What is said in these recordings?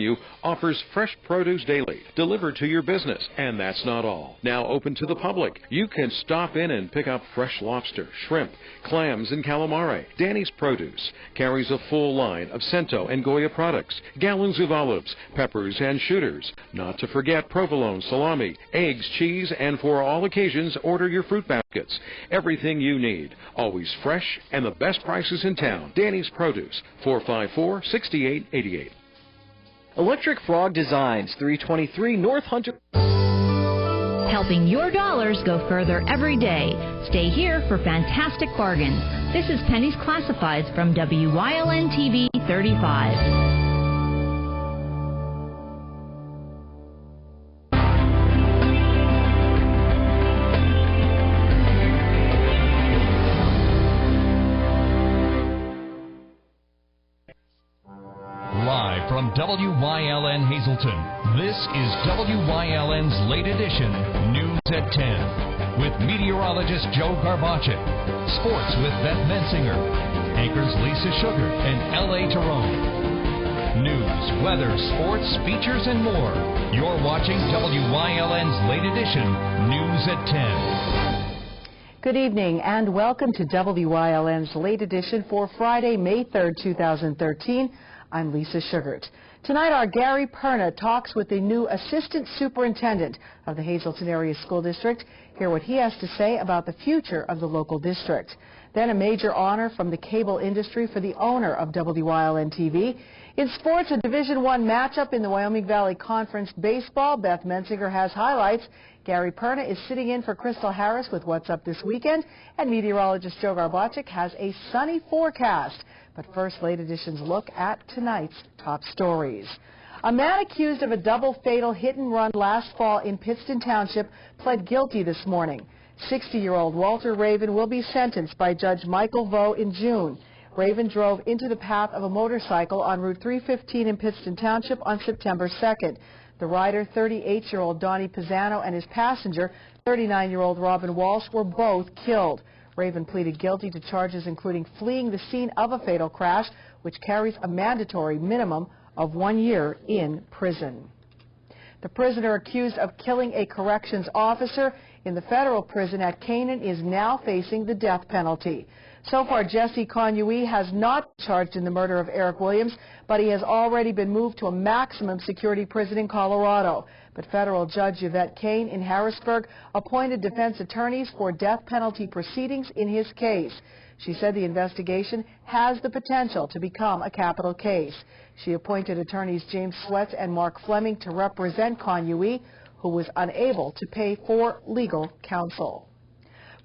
Avenue offers fresh produce daily, delivered to your business. And that's not all. Now open to the public. You can stop in and pick up fresh lobster, shrimp, clams, and calamari. Danny's Produce carries a full line of Cento and Goya products, gallons of olives, peppers, and shooters. Not to forget provolone, salami, eggs, cheese, and for all occasions, order your fruit baskets. Everything you need, always fresh and the best prices in town. Danny's Produce, 454-6888. Electric Frog Designs, 323 North Hunter. Helping your dollars go further every day. Stay here for fantastic bargains. This is Penny's Classifieds from WYLN TV 35. Live from WYLN Hazleton, this is WYLN's late edition, News at 10, with meteorologist Joe Garbacek, sports with Beth Mensinger, anchors Lisa Sugar and L.A. Tyrone. News, weather, sports, features, and more. You're watching WYLN's late edition, News at 10. Good evening and welcome to WYLN's late edition for Friday, May 3rd, 2013. I'm Lisa Sugart. Tonight, our Gary Perna talks with the new Assistant Superintendent of the Hazleton Area School District. Hear what he has to say about the future of the local district. Then a major honor from the cable industry for the owner of WYLN TV. In sports, a Division I matchup in the Wyoming Valley Conference Baseball. Beth Mensinger has highlights. Gary Perna is sitting in for Crystal Harris with What's Up This Weekend. And meteorologist Joe Garbacek has a sunny forecast. But first, late edition's look at tonight's top stories. A man accused of a double fatal hit-and-run last fall in Pittston Township pled guilty this morning. 60-year-old Walter Raven will be sentenced by Judge Michael Vo in June. Raven drove into the path of a motorcycle on Route 315 in Pittston Township on September 2nd. The rider, 38-year-old Donnie Pisano, and his passenger, 39-year-old Robin Walsh, were both killed. Raven pleaded guilty to charges including fleeing the scene of a fatal crash, which carries a mandatory minimum of 1 year in prison. The prisoner accused of killing a corrections officer in the federal prison at Canaan is now facing the death penalty. So far, Jesse Conui has not been charged in the murder of Eric Williams, but he has already been moved to a maximum security prison in Colorado. But federal judge Yvette Kane in Harrisburg appointed defense attorneys for death penalty proceedings in his case. She said the investigation has the potential to become a capital case. She appointed attorneys James Sweats and Mark Fleming to represent Conui, who was unable to pay for legal counsel.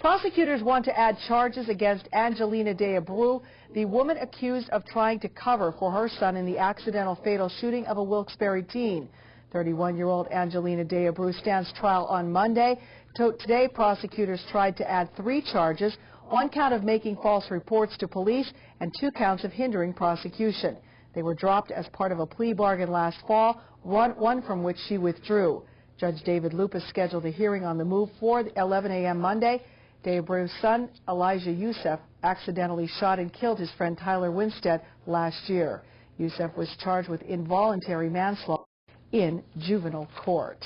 Prosecutors want to add charges against Angelina De Abreu, the woman accused of trying to cover for her son in the accidental fatal shooting of a Wilkes-Barre teen. 31-year-old Angelina De Abreu stands trial on Monday. Today, prosecutors tried to add 3 charges, 1 count of making false reports to police and 2 counts of hindering prosecution. They were dropped as part of a plea bargain last fall, one from which she withdrew. Judge David Lupus scheduled a hearing on the move for 11 a.m. Monday. De Abreu's son, Elijah Youssef, accidentally shot and killed his friend Tyler Winstead last year. Youssef was charged with involuntary manslaughter in juvenile court.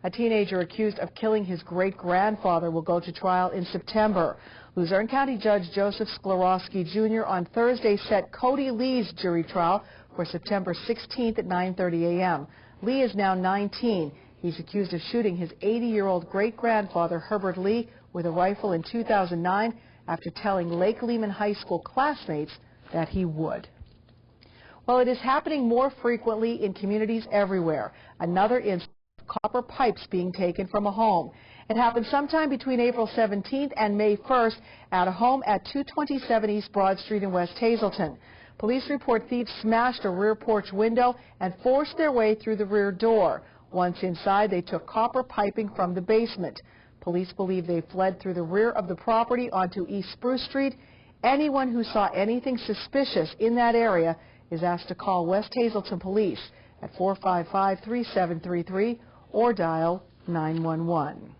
A teenager accused of killing his great-grandfather will go to trial in September. Luzerne County Judge Joseph Sklarowski Jr. on Thursday set Cody Lee's jury trial for September 16th at 9:30 a.m. Lee is now 19. He's accused of shooting his 80-year-old great-grandfather Herbert Lee with a rifle in 2009 after telling Lake Lehman High School classmates that he would. Well, it is happening more frequently in communities everywhere. Another instance of copper pipes being taken from a home. It happened sometime between April 17th and May 1st at a home at 227 East Broad Street in West Hazleton. Police report thieves smashed a rear porch window and forced their way through the rear door. Once inside, they took copper piping from the basement. Police believe they fled through the rear of the property onto East Spruce Street. Anyone who saw anything suspicious in that area is asked to call West Hazleton Police at 455-3733 or dial 911.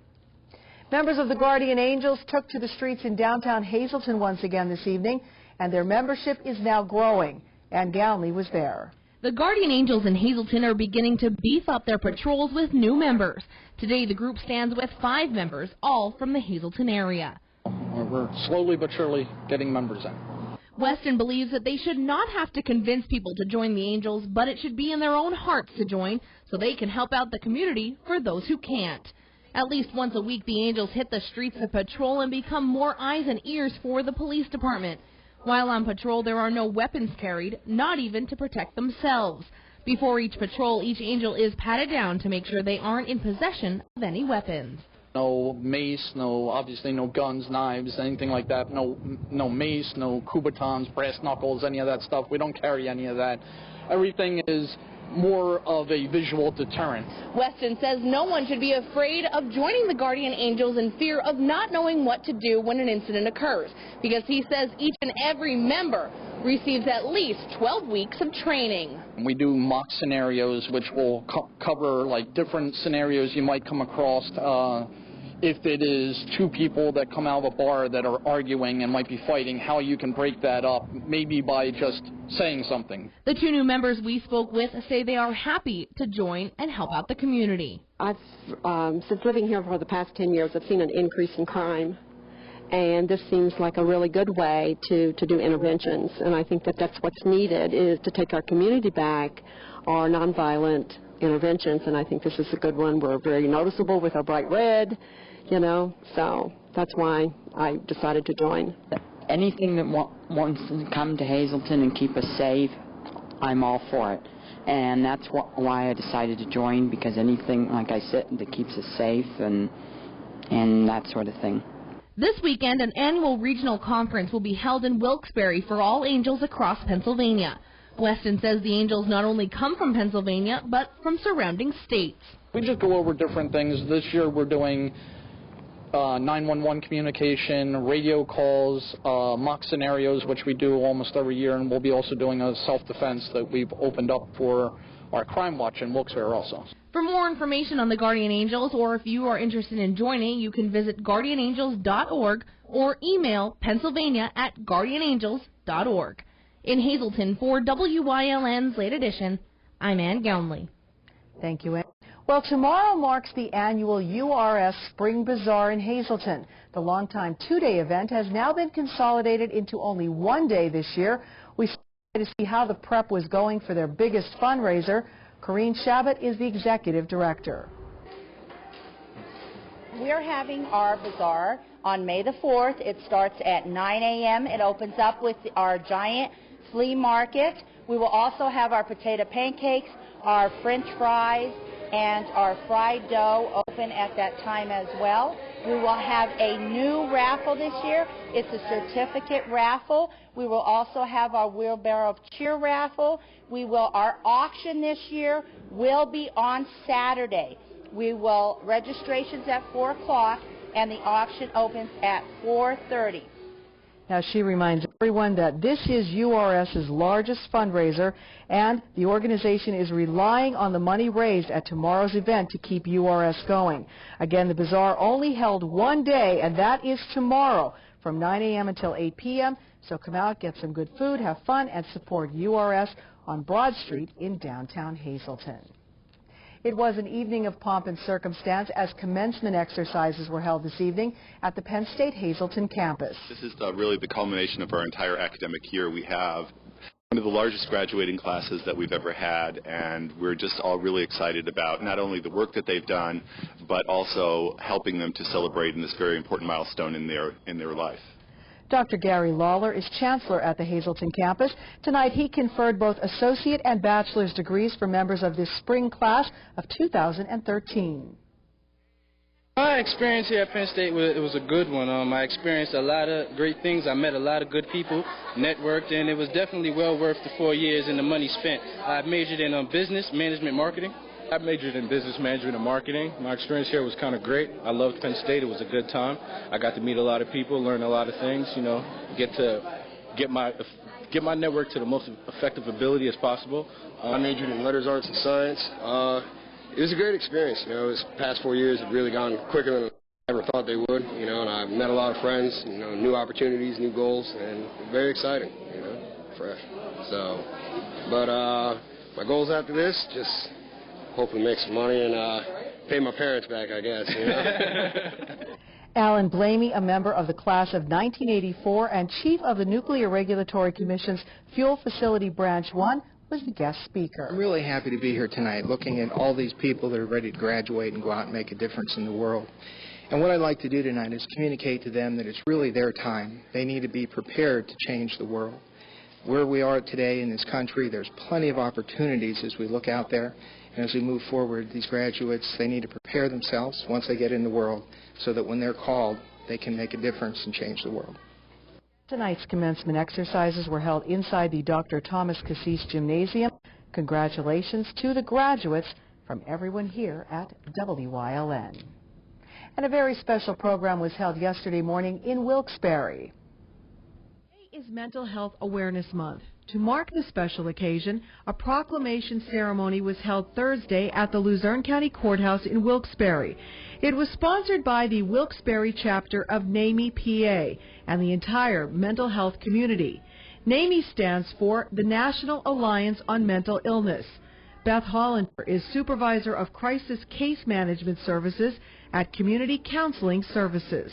Members of the Guardian Angels took to the streets in downtown Hazleton once again this evening, and their membership is now growing. Ann Gownley was there. The Guardian Angels in Hazleton are beginning to beef up their patrols with new members. Today, the group stands with 5 members, all from the Hazleton area. We're slowly but surely getting members in. Weston believes that they should not have to convince people to join the Angels, but it should be in their own hearts to join so they can help out the community for those who can't. At least once a week, the Angels hit the streets to patrol and become more eyes and ears for the police department. While on patrol, there are no weapons carried, not even to protect themselves. Before each patrol, each Angel is patted down to make sure they aren't in possession of any weapons. No mace, obviously no guns, knives, anything like that. No mace, no Kubotans, brass knuckles, any of that stuff. We don't carry any of that. Everything is more of a visual deterrent. Weston says no one should be afraid of joining the Guardian Angels in fear of not knowing what to do when an incident occurs, because he says each and every member receives at least 12 weeks of training. We do mock scenarios, which will cover like different scenarios you might come across. If it is 2 people that come out of a bar that are arguing and might be fighting, how you can break that up, maybe by just saying something. The 2 new members we spoke with say they are happy to join and help out the community. I've, since living here for the past 10 years, I've seen an increase in crime, and this seems like a really good way to do interventions, and I think that that's what's needed, is to take our community back, our nonviolent interventions, and I think this is a good one. We're very noticeable with our bright red, so that's why I decided to join. Anything that wants to come to Hazleton and keep us safe, I'm all for it. And that's why I decided to join, because anything, like I said, that keeps us safe and that sort of thing. This weekend, an annual regional conference will be held in Wilkes-Barre for all Angels across Pennsylvania. Weston says the Angels not only come from Pennsylvania, but from surrounding states. We just go over different things. This year we're doing 911 communication, radio calls, mock scenarios, which we do almost every year, and we'll be also doing a self-defense that we've opened up for our Crime Watch in Wilkes-Barre also. For more information on the Guardian Angels, or if you are interested in joining, you can visit guardianangels.org or email pennsylvania@guardianangels.org. In Hazleton, for WYLN's Late Edition, I'm Ann Gownley. Thank you, Ann. Well, tomorrow marks the annual URS Spring Bazaar in Hazleton. The longtime 2-day event has now been consolidated into only 1 day this year. We started to see how the prep was going for their biggest fundraiser. Corrine Shabbat is the executive director. We're having our bazaar on May the 4th. It starts at 9 a.m. It opens up with our giant flea market. We will also have our potato pancakes, our French fries, and our fried dough open at that time as well. We will have a new raffle this year. It's a certificate raffle. We will also have our wheelbarrow of cheer raffle. Our auction this year will be on Saturday. Registrations at 4 o'clock, and the auction opens at 4:30. Now, she reminds everyone that this is URS's largest fundraiser, and the organization is relying on the money raised at tomorrow's event to keep URS going. Again, the bazaar only held 1 day, and that is tomorrow from 9 a.m. until 8 p.m. So come out, get some good food, have fun, and support URS on Broad Street in downtown Hazleton. It was an evening of pomp and circumstance as commencement exercises were held this evening at the Penn State Hazleton campus. This is really the culmination of our entire academic year. We have one of the largest graduating classes that we've ever had, and we're just all really excited about not only the work that they've done, but also helping them to celebrate in this very important milestone in their life. Dr. Gary Lawler is chancellor at the Hazleton campus. Tonight he conferred both associate and bachelor's degrees for members of this spring class of 2013. My experience here at Penn State was a good one. I experienced a lot of great things. I met a lot of good people, networked, and it was definitely well worth the 4 years and the money spent. I majored in business, management, marketing. I majored in business management and marketing. My experience here was kind of great. I loved Penn State. It was a good time. I got to meet a lot of people, learn a lot of things, get my network to the most effective ability as possible. I majored in letters, arts, and science. It was a great experience. This past 4 years have really gone quicker than I ever thought they would, and I've met a lot of friends, new opportunities, new goals, and very exciting, fresh. my goals after this, just hopefully make some money and pay my parents back, I guess. You know? Alan Blamey, a member of the class of 1984 and chief of the Nuclear Regulatory Commission's Fuel Facility Branch 1, was the guest speaker. I'm really happy to be here tonight looking at all these people that are ready to graduate and go out and make a difference in the world. And what I'd like to do tonight is communicate to them that it's really their time. They need to be prepared to change the world. Where we are today in this country, there's plenty of opportunities as we look out there. And as we move forward, these graduates, they need to prepare themselves once they get in the world so that when they're called, they can make a difference and change the world. Tonight's commencement exercises were held inside the Dr. Thomas Cassis Gymnasium. Congratulations to the graduates from everyone here at WYLN. And a very special program was held yesterday morning in Wilkes-Barre. Today is Mental Health Awareness Month. To mark the special occasion, a proclamation ceremony was held Thursday at the Luzerne County Courthouse in Wilkes-Barre. It was sponsored by the Wilkes-Barre chapter of NAMI PA and the entire mental health community. NAMI stands for the National Alliance on Mental Illness. Beth Hollander is Supervisor of Crisis Case Management Services at Community Counseling Services.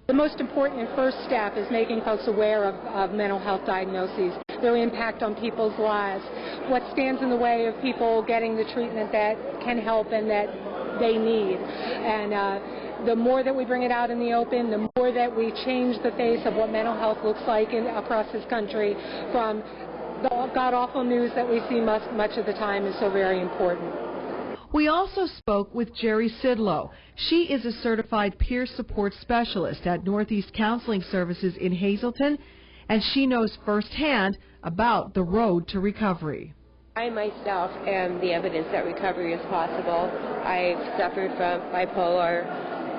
The most important and first step is making folks aware of mental health diagnoses, their impact on people's lives, what stands in the way of people getting the treatment that can help and that they need. And the more that we bring it out in the open, the more that we change the face of what mental health looks like across this country, from the god-awful news that we see much of the time, is so very important. We also spoke with Jerry Sidlow. She is a certified peer support specialist at Northeast Counseling Services in Hazleton, and she knows firsthand about the road to recovery. I myself am the evidence that recovery is possible. I've suffered from bipolar,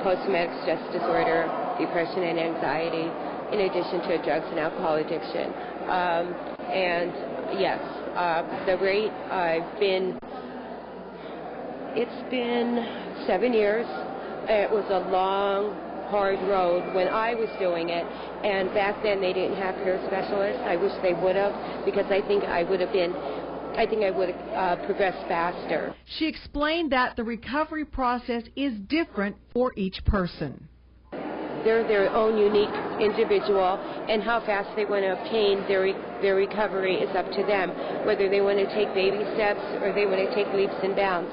post-traumatic stress disorder, depression and anxiety, in addition to drugs and alcohol addiction. And yes, the rate it's been 7 years. It was a long, hard road when I was doing it, and back then they didn't have peer specialists. I wish they would have, because I think I would have progressed faster. She explained that the recovery process is different for each person. They're their own unique individual, and how fast they want to obtain their recovery is up to them, whether they want to take baby steps or they want to take leaps and bounds.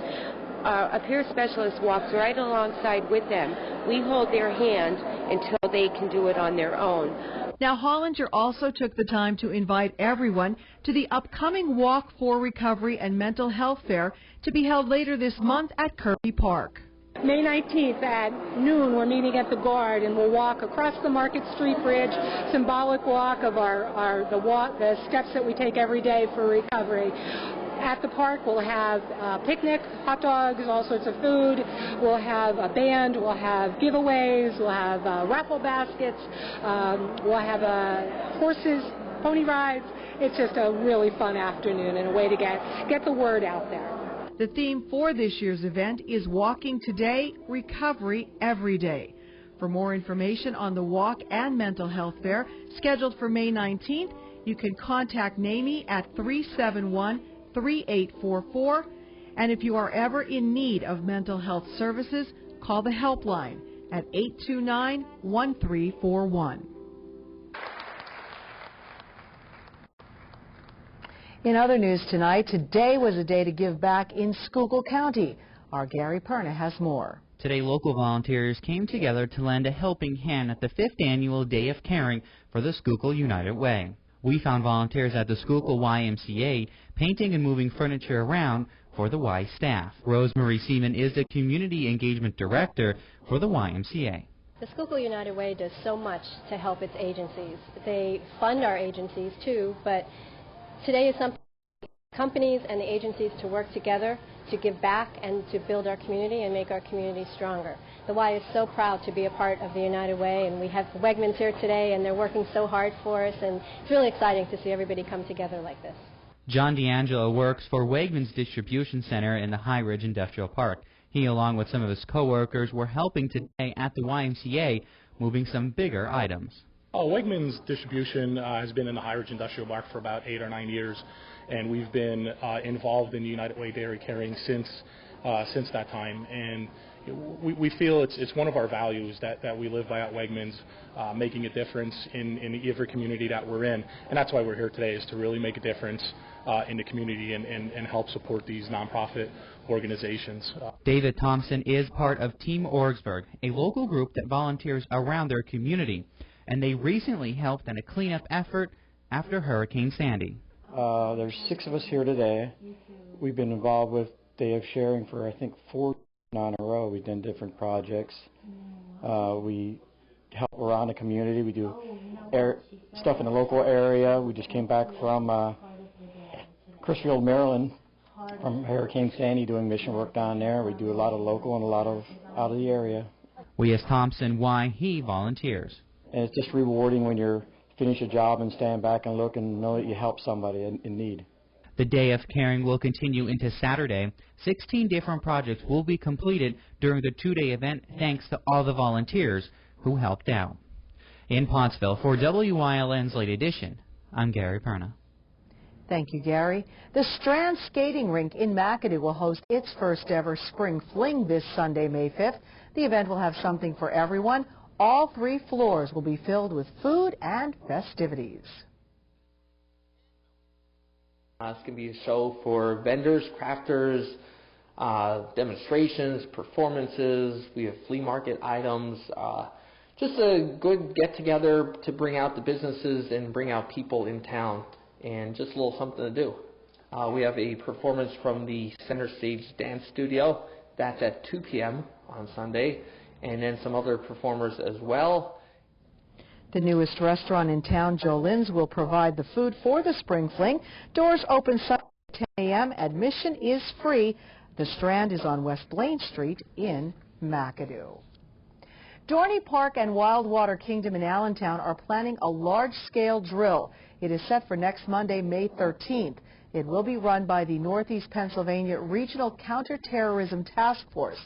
A peer specialist walks right alongside with them. We hold their hand until they can do it on their own. Now, Hollander also took the time to invite everyone to the upcoming Walk for Recovery and Mental Health Fair to be held later this month at Kirby Park. May 19th at noon, we're meeting at the Guard, and we'll walk across the Market Street Bridge, symbolic walk of the steps that we take every day for recovery. At the park, we'll have a picnic, hot dogs, all sorts of food. We'll have a band. We'll have giveaways. We'll have raffle baskets. We'll have horses, pony rides. It's just a really fun afternoon and a way to get the word out there. The theme for this year's event is Walking Today, Recovery Every Day. For more information on the Walk and Mental Health Fair, scheduled for May 19th, you can contact NAMI at 371-3844, and if you are ever in need of mental health services, call the helpline at 829-1341. In other news tonight, today was a day to give back in Schuylkill County. Our Gary Perna has more. Today, local volunteers came together to lend a helping hand at the 5th Annual Day of Caring for the Schuylkill United Way. We found volunteers at the Schuylkill YMCA painting and moving furniture around for the Y staff. Rosemary Seaman is the Community Engagement Director for the YMCA. The Schuylkill United Way does so much to help its agencies. They fund our agencies too, but today is something for companies and the agencies to work together to give back and to build our community and make our community stronger. The Y is so proud to be a part of the United Way, and we have Wegmans here today, and they're working so hard for us, and it's really exciting to see everybody come together like this. John D'Angelo works for Wegmans Distribution Center in the High Ridge Industrial Park. He, along with some of his co-workers, were helping today at the YMCA, moving some bigger items. Wegmans Distribution has been in the High Ridge Industrial Park for about 8 or 9 years, and we've been involved in United Way Dairy Caring since that time. And we feel it's one of our values that we live by at Wegmans, making a difference in every community that we're in. And that's why we're here today, is to really make a difference in the community and help support these nonprofit organizations. David Thompson is part of Team Orgsburg, a local group that volunteers around their community, and they recently helped in a cleanup effort after Hurricane Sandy. There's 6 of us here today. We've been involved with Day of Sharing for, I think, 4 in a row. We've done different projects. We help around the community. We do stuff in the local area. We just came back from Crisfield, Maryland, from Hurricane Sandy, doing mission work down there. We do a lot of local and a lot of out of the area. We asked Thompson why he volunteers. And it's just rewarding when you finish a job and stand back and look and know that you help somebody in need. The Day of Caring will continue into Saturday. 16 different projects will be completed during the 2-day event, thanks to all the volunteers who helped out. In Pottsville, for WYLN's Late Edition, I'm Gary Perna. Thank you, Gary. The Strand Skating Rink in McAdoo will host its first ever Spring Fling this Sunday, May 5th. The event will have something for everyone. All 3 floors will be filled with food and festivities. It's going to be a show for vendors, crafters, demonstrations, performances. We have flea market items. Just a good get-together to bring out the businesses and bring out people in town, and just a little something to do. We have a performance from the Center Stage Dance Studio. That's at 2 p.m. on Sunday, and then some other performers as well. The newest restaurant in town, Jolin's, will provide the food for the Spring Fling. Doors open Sunday at 10 a.m. Admission is free. The Strand is on West Blaine Street in McAdoo. Dorney Park and Wildwater Kingdom in Allentown are planning a large-scale drill. It is set for next Monday, May 13th. It will be run by the Northeast Pennsylvania Regional Counterterrorism Task Force.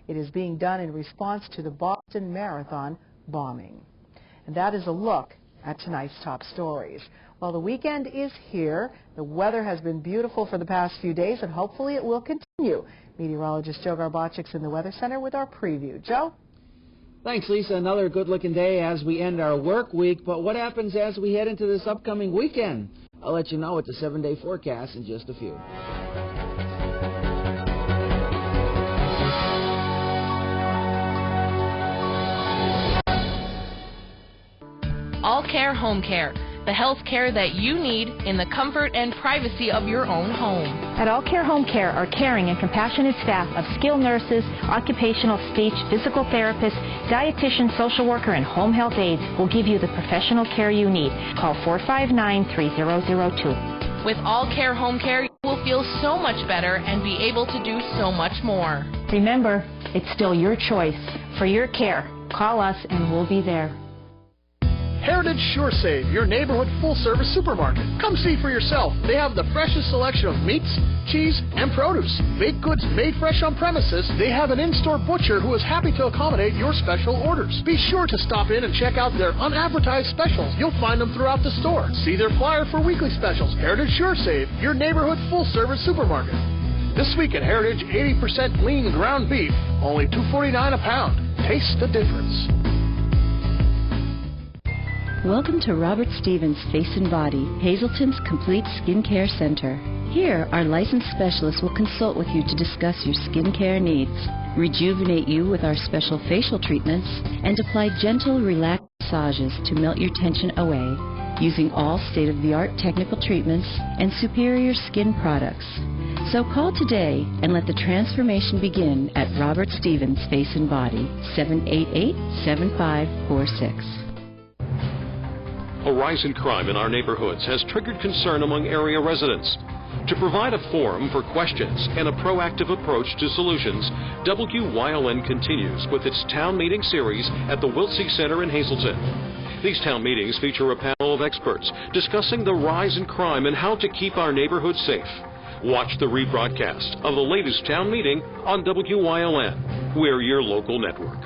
It is being done in response to the Boston Marathon bombing. And that is a look at tonight's top stories. Well, the weekend is here. The weather has been beautiful for the past few days, and hopefully it will continue. Meteorologist Joe Garbachik's in the Weather Center with our preview. Joe? Thanks, Lisa. Another good-looking day as we end our work week. But what happens as we head into this upcoming weekend? I'll let you know with the 7-day forecast in just a few. All Care Home Care, the health care that you need in the comfort and privacy of your own home. At All Care Home Care, our caring and compassionate staff of skilled nurses, occupational speech, physical therapists, dietitian, social worker, and home health aides will give you the professional care you need. Call 459-3002. With All Care Home Care, you will feel so much better and be able to do so much more. Remember, it's still your choice. For your care, call us and we'll be there. Heritage SureSave, your neighborhood full-service supermarket. Come see for yourself. They have the freshest selection of meats, cheese, and produce. Baked goods made fresh on premises. They have an in-store butcher who is happy to accommodate your special orders. Be sure to stop in and check out their unadvertised specials. You'll find them throughout the store. See their flyer for weekly specials. Heritage SureSave, your neighborhood full-service supermarket. This week at Heritage, 80% lean ground beef, only $2.49 a pound. Taste the difference. Welcome to Robert Stevens Face and Body, Hazelton's Complete Skincare Center. Here, our licensed specialists will consult with you to discuss your skincare needs, rejuvenate you with our special facial treatments, and apply gentle, relaxed massages to melt your tension away, using all state-of-the-art technical treatments and superior skin products. So call today and let the transformation begin at Robert Stevens Face and Body, 788-7546. A rise in crime in our neighborhoods has triggered concern among area residents. To provide a forum for questions and a proactive approach to solutions, WYLN continues with its town meeting series at the Wiltsey Center in Hazleton. These town meetings feature a panel of experts discussing the rise in crime and how to keep our neighborhoods safe. Watch the rebroadcast of the latest town meeting on WYLN. We're your local network.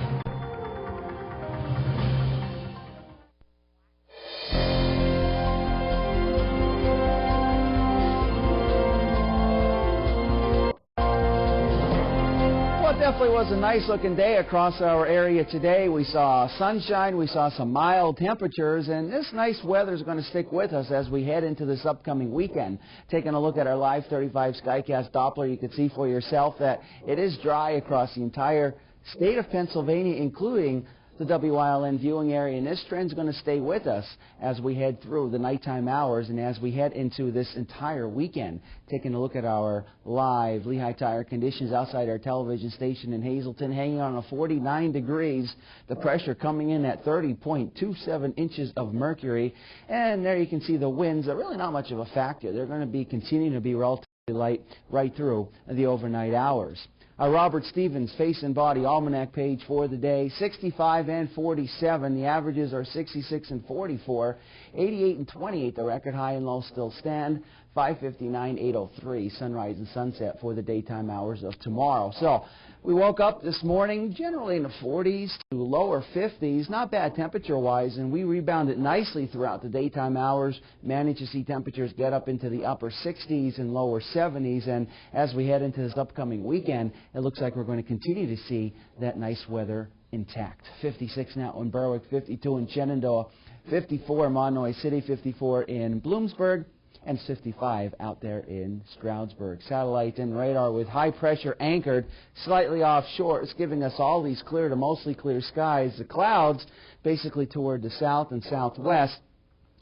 definitely was a nice looking day across our area today. We saw sunshine, we saw some mild temperatures, and this nice weather is going to stick with us as we head into this upcoming weekend. Taking a look at our Live 35 Skycast Doppler, you can see for yourself that it is dry across the entire state of Pennsylvania, including the WILN viewing area, and this trend is going to stay with us as we head through the nighttime hours and as we head into this entire weekend. Taking a look at our live Lehigh Tire conditions outside our television station in Hazleton, hanging on a 49 degrees, the pressure coming in at 30.27 inches of mercury, and there you can see the winds are really not much of a factor. They're going to be continuing to be relatively light right through the overnight hours. Our Robert Stevens Face and Body Almanac page for the day, 65 and 47. The averages are 66 and 44. 88 and 28, the record high and low still stand. 559, 803, sunrise and sunset for the daytime hours of tomorrow. So we woke up this morning generally in the 40s to lower 50s, not bad temperature-wise, and we rebounded nicely throughout the daytime hours, managed to see temperatures get up into the upper 60s and lower 70s, and as we head into this upcoming weekend, it looks like we're going to continue to see that nice weather intact. 56 now in Berwick, 52 in Shenandoah, 54 in Monomoy City, 54 in Bloomsburg, and 55 out there in Stroudsburg. Satellite and radar with high pressure anchored slightly offshore. It's giving us all these clear to mostly clear skies. The clouds basically toward the south and southwest.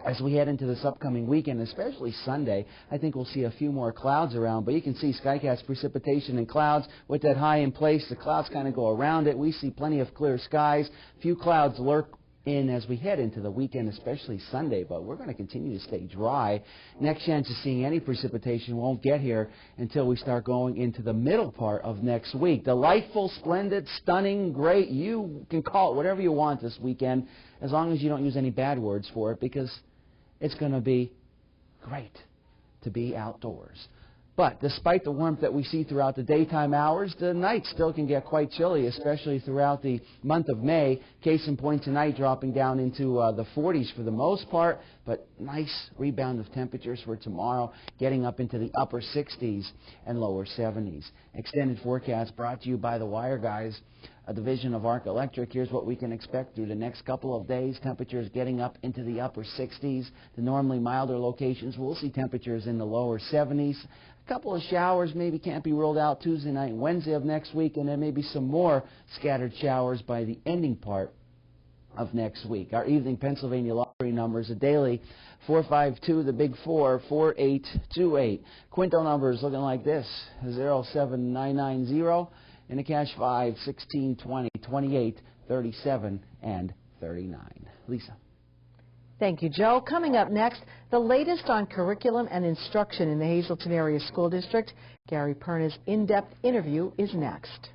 As we head into this upcoming weekend, especially Sunday, I think we'll see a few more clouds around. But you can see Skycast precipitation and clouds with that high in place. The clouds kind of go around it. We see plenty of clear skies. Few clouds lurk in as we head into the weekend, especially Sunday, but we're going to continue to stay dry. Next chance of seeing any precipitation won't get here until we start going into the middle part of next week. Delightful, splendid, stunning, great. You can call it whatever you want this weekend, as long as you don't use any bad words for it, because it's going to be great to be outdoors. But despite the warmth that we see throughout the daytime hours, the night still can get quite chilly, especially throughout the month of May. Case in point tonight, dropping down into the 40s for the most part, but nice rebound of temperatures for tomorrow, getting up into the upper 60s and lower 70s. Extended forecast brought to you by the Wire Guys, a division of Arc Electric. Here's what we can expect through the next couple of days. Temperatures getting up into the upper 60s. The normally milder locations, we'll see temperatures in the lower 70s. A couple of showers maybe can't be ruled out Tuesday night and Wednesday of next week, and then maybe some more scattered showers by the ending part of next week. Our evening Pennsylvania lottery numbers, a daily 452, the big 4, 4828. Quinto numbers looking like this, 07990, and the cash 5, 16, 20, 28, 37, and 39. Lisa. Thank you, Joe. Coming up next, the latest on curriculum and instruction in the Hazleton Area School District. Gary Perna's in-depth interview is next.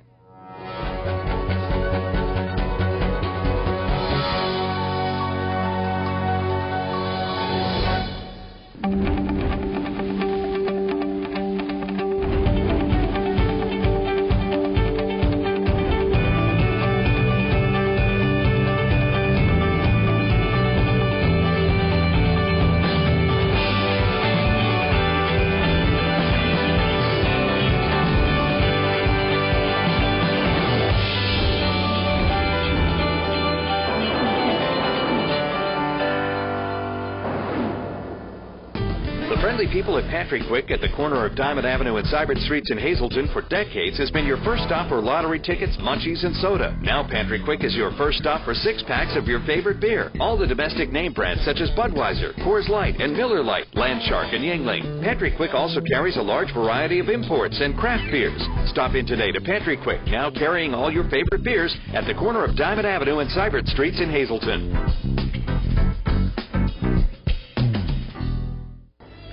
People at Patrick Quick at the corner of Diamond Avenue and Cybert Streets in Hazleton for decades has been your first stop for lottery tickets, munchies, and soda. Now Patrick Quick is your first stop for 6 packs of your favorite beer. All the domestic name brands such as Budweiser, Coors Light, and Miller Lite, Landshark, and Yuengling. Patrick Quick also carries a large variety of imports and craft beers. Stop in today to Patrick Quick, now carrying all your favorite beers at the corner of Diamond Avenue and Cybert Streets in Hazleton.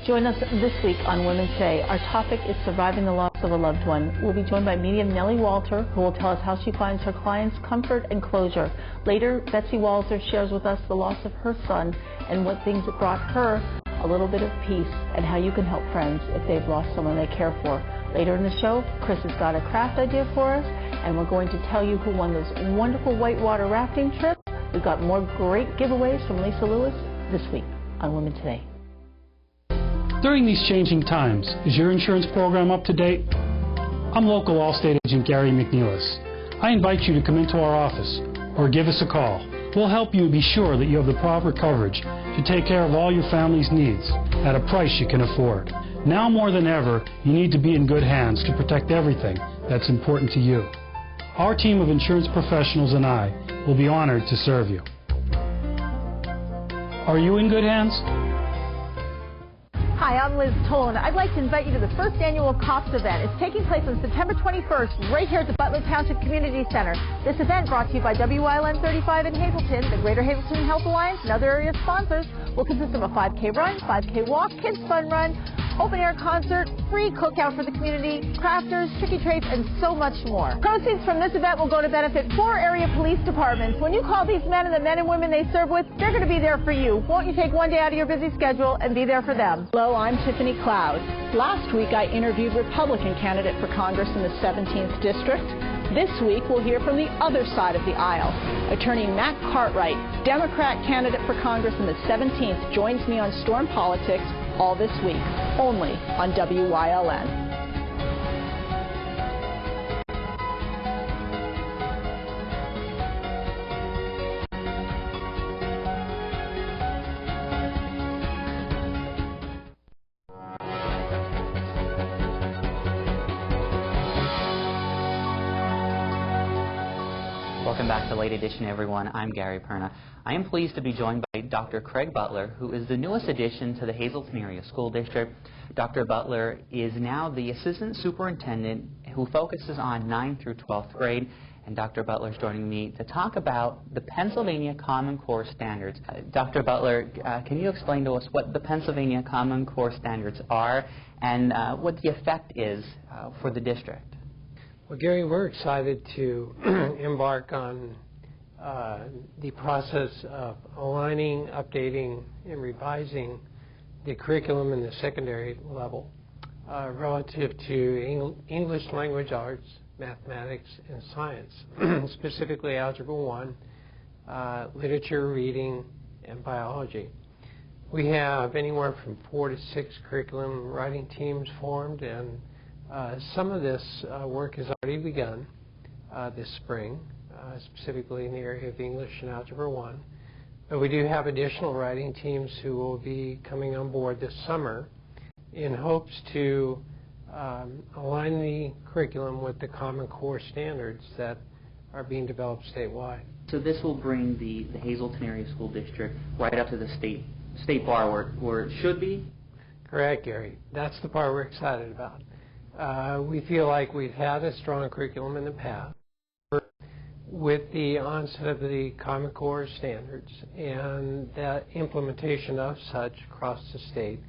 Join us this week on Women's Day. Our topic is surviving the loss of a loved one. We'll be joined by medium Nellie Walter, who will tell us how she finds her clients comfort and closure. Later, Betsy Walter shares with us the loss of her son and what things it brought her a little bit of peace, and how you can help friends if they've lost someone they care for. Later in the show, Chris has got a craft idea for us, and we're going to tell you who won those wonderful whitewater rafting trips. We've got more great giveaways from Lisa Lewis this week on Women Today. During these changing times, is your insurance program up to date? I'm local Allstate agent Gary McNeilis. I invite you to come into our office or give us a call. We'll help you be sure that you have the proper coverage to take care of all your family's needs at a price you can afford. Now more than ever, you need to be in good hands to protect everything that's important to you. Our team of insurance professionals and I will be honored to serve you. Are you in good hands? Hi, I'm Liz Tolan. I'd like to invite you to the first annual COPS event. It's taking place on September 21st right here at the Butler Township Community Center. This event, brought to you by WYLN 35 in Hazleton, the Greater Hazleton Health Alliance, and other area sponsors, will consist of a 5K run, 5K walk, kids fun run, open-air concert, free cookout for the community, crafters, tricky treats, and so much more. Proceeds from this event will go to benefit 4 area police departments. When you call these men and the men and women they serve with, they're going to be there for you. Won't you take one day out of your busy schedule and be there for them? Hello, I'm Tiffany Cloud. Last week I interviewed Republican candidate for Congress in the 17th District. This week we'll hear from the other side of the aisle. Attorney Matt Cartwright, Democrat candidate for Congress in the 17th, joins me on Storm Politics all this week, only on WYLN. Welcome back to Late Edition, everyone. I'm Gary Perna. I am pleased to be joined by Dr. Craig Butler, who is the newest addition to the Hazleton Area School District. Dr. Butler is now the Assistant Superintendent who focuses on 9th through 12th grade. And Dr. Butler is joining me to talk about the Pennsylvania Common Core Standards. Dr. Butler, can you explain to us what the Pennsylvania Common Core Standards are and what the effect is for the district? Well, Gary, we're excited to embark on the process of aligning, updating, and revising the curriculum in the secondary level relative to English language arts, mathematics, and science, specifically Algebra 1, literature, reading, and biology. We have anywhere from 4 to 6 curriculum writing teams formed, and some of this work has already begun this spring, specifically in the area of English and Algebra 1. But we do have additional writing teams who will be coming on board this summer in hopes to align the curriculum with the Common Core standards that are being developed statewide. So this will bring the Hazleton Area School District right up to the state bar where it should be? Correct, Gary. That's the part we're excited about. We feel like we've had a strong curriculum in the past. With the onset of the Common Core standards and that implementation of such across the state,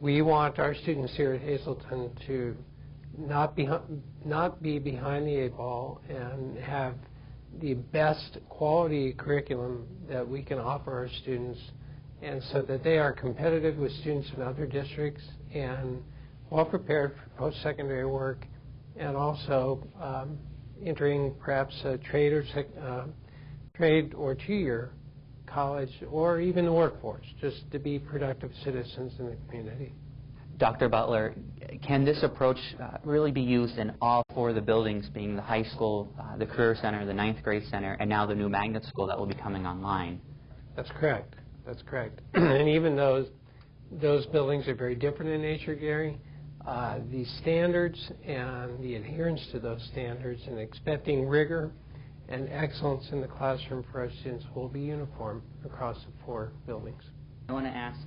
we want our students here at Hazleton to not be behind the 8 ball and have the best quality curriculum that we can offer our students, and so that they are competitive with students in other districts and well prepared for post-secondary work, and also entering perhaps a trade or 2-year college or even the workforce, just to be productive citizens in the community. Dr. Butler, can this approach really be used in all 4 of the buildings, being the high school, the Career Center, the 9th grade center, and now the new magnet school that will be coming online? That's correct. That's correct. And even those buildings are very different in nature, Gary. The standards and the adherence to those standards and expecting rigor and excellence in the classroom for our students will be uniform across the 4 buildings. I want to ask,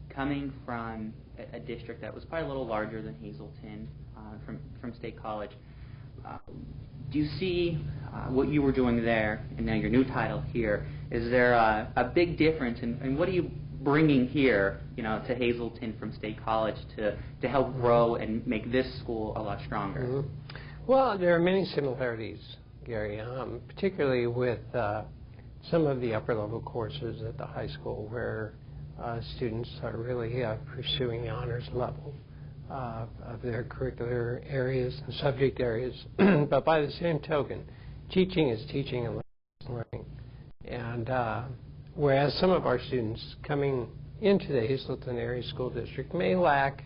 coming from a district that was probably a little larger than Hazleton, from State College, do you see what you were doing there and now your new title here? Is there a big difference in what are you bringing here, to Hazleton from State College to help grow and make this school a lot stronger? Mm-hmm. Well, there are many similarities, Gary, particularly with some of the upper-level courses at the high school where students are really pursuing the honors level of their curricular areas and subject areas. But by the same token, teaching is teaching and learning. And whereas some of our students coming into the Hazleton Area School District may lack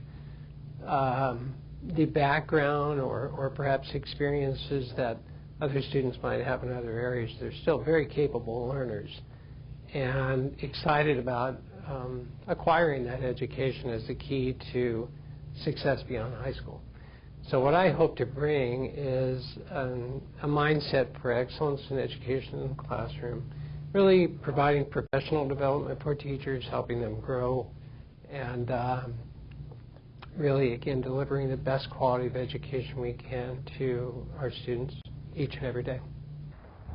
the background or perhaps experiences that other students might have in other areas. They're still very capable learners and excited about acquiring that education as the key to success beyond high school. So what I hope to bring is a mindset for excellence in education in the classroom, really providing professional development for teachers, helping them grow, and really, again, delivering the best quality of education we can to our students each and every day.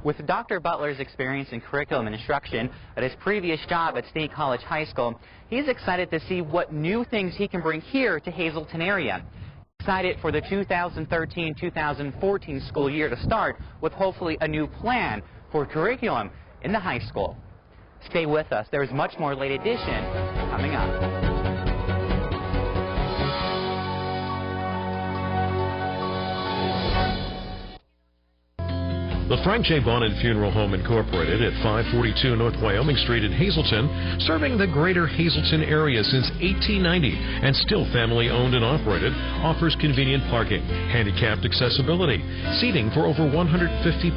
With Dr. Butler's experience in curriculum and instruction at his previous job at State College High School, he's excited to see what new things he can bring here to Hazleton area. Excited for the 2013-2014 school year to start with hopefully a new plan for curriculum in the high school. Stay with us. There is much more Late Edition coming up. The Frank J. Bonin Funeral Home Incorporated at 542 North Wyoming Street in Hazleton, serving the greater Hazleton area since 1890 and still family owned and operated, offers convenient parking, handicapped accessibility, seating for over 150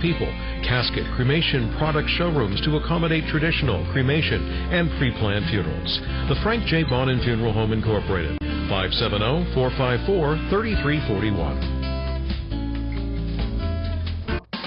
people, casket, cremation product showrooms to accommodate traditional, cremation, and pre-planned funerals. The Frank J. Bonin Funeral Home Incorporated, 570-454-3341.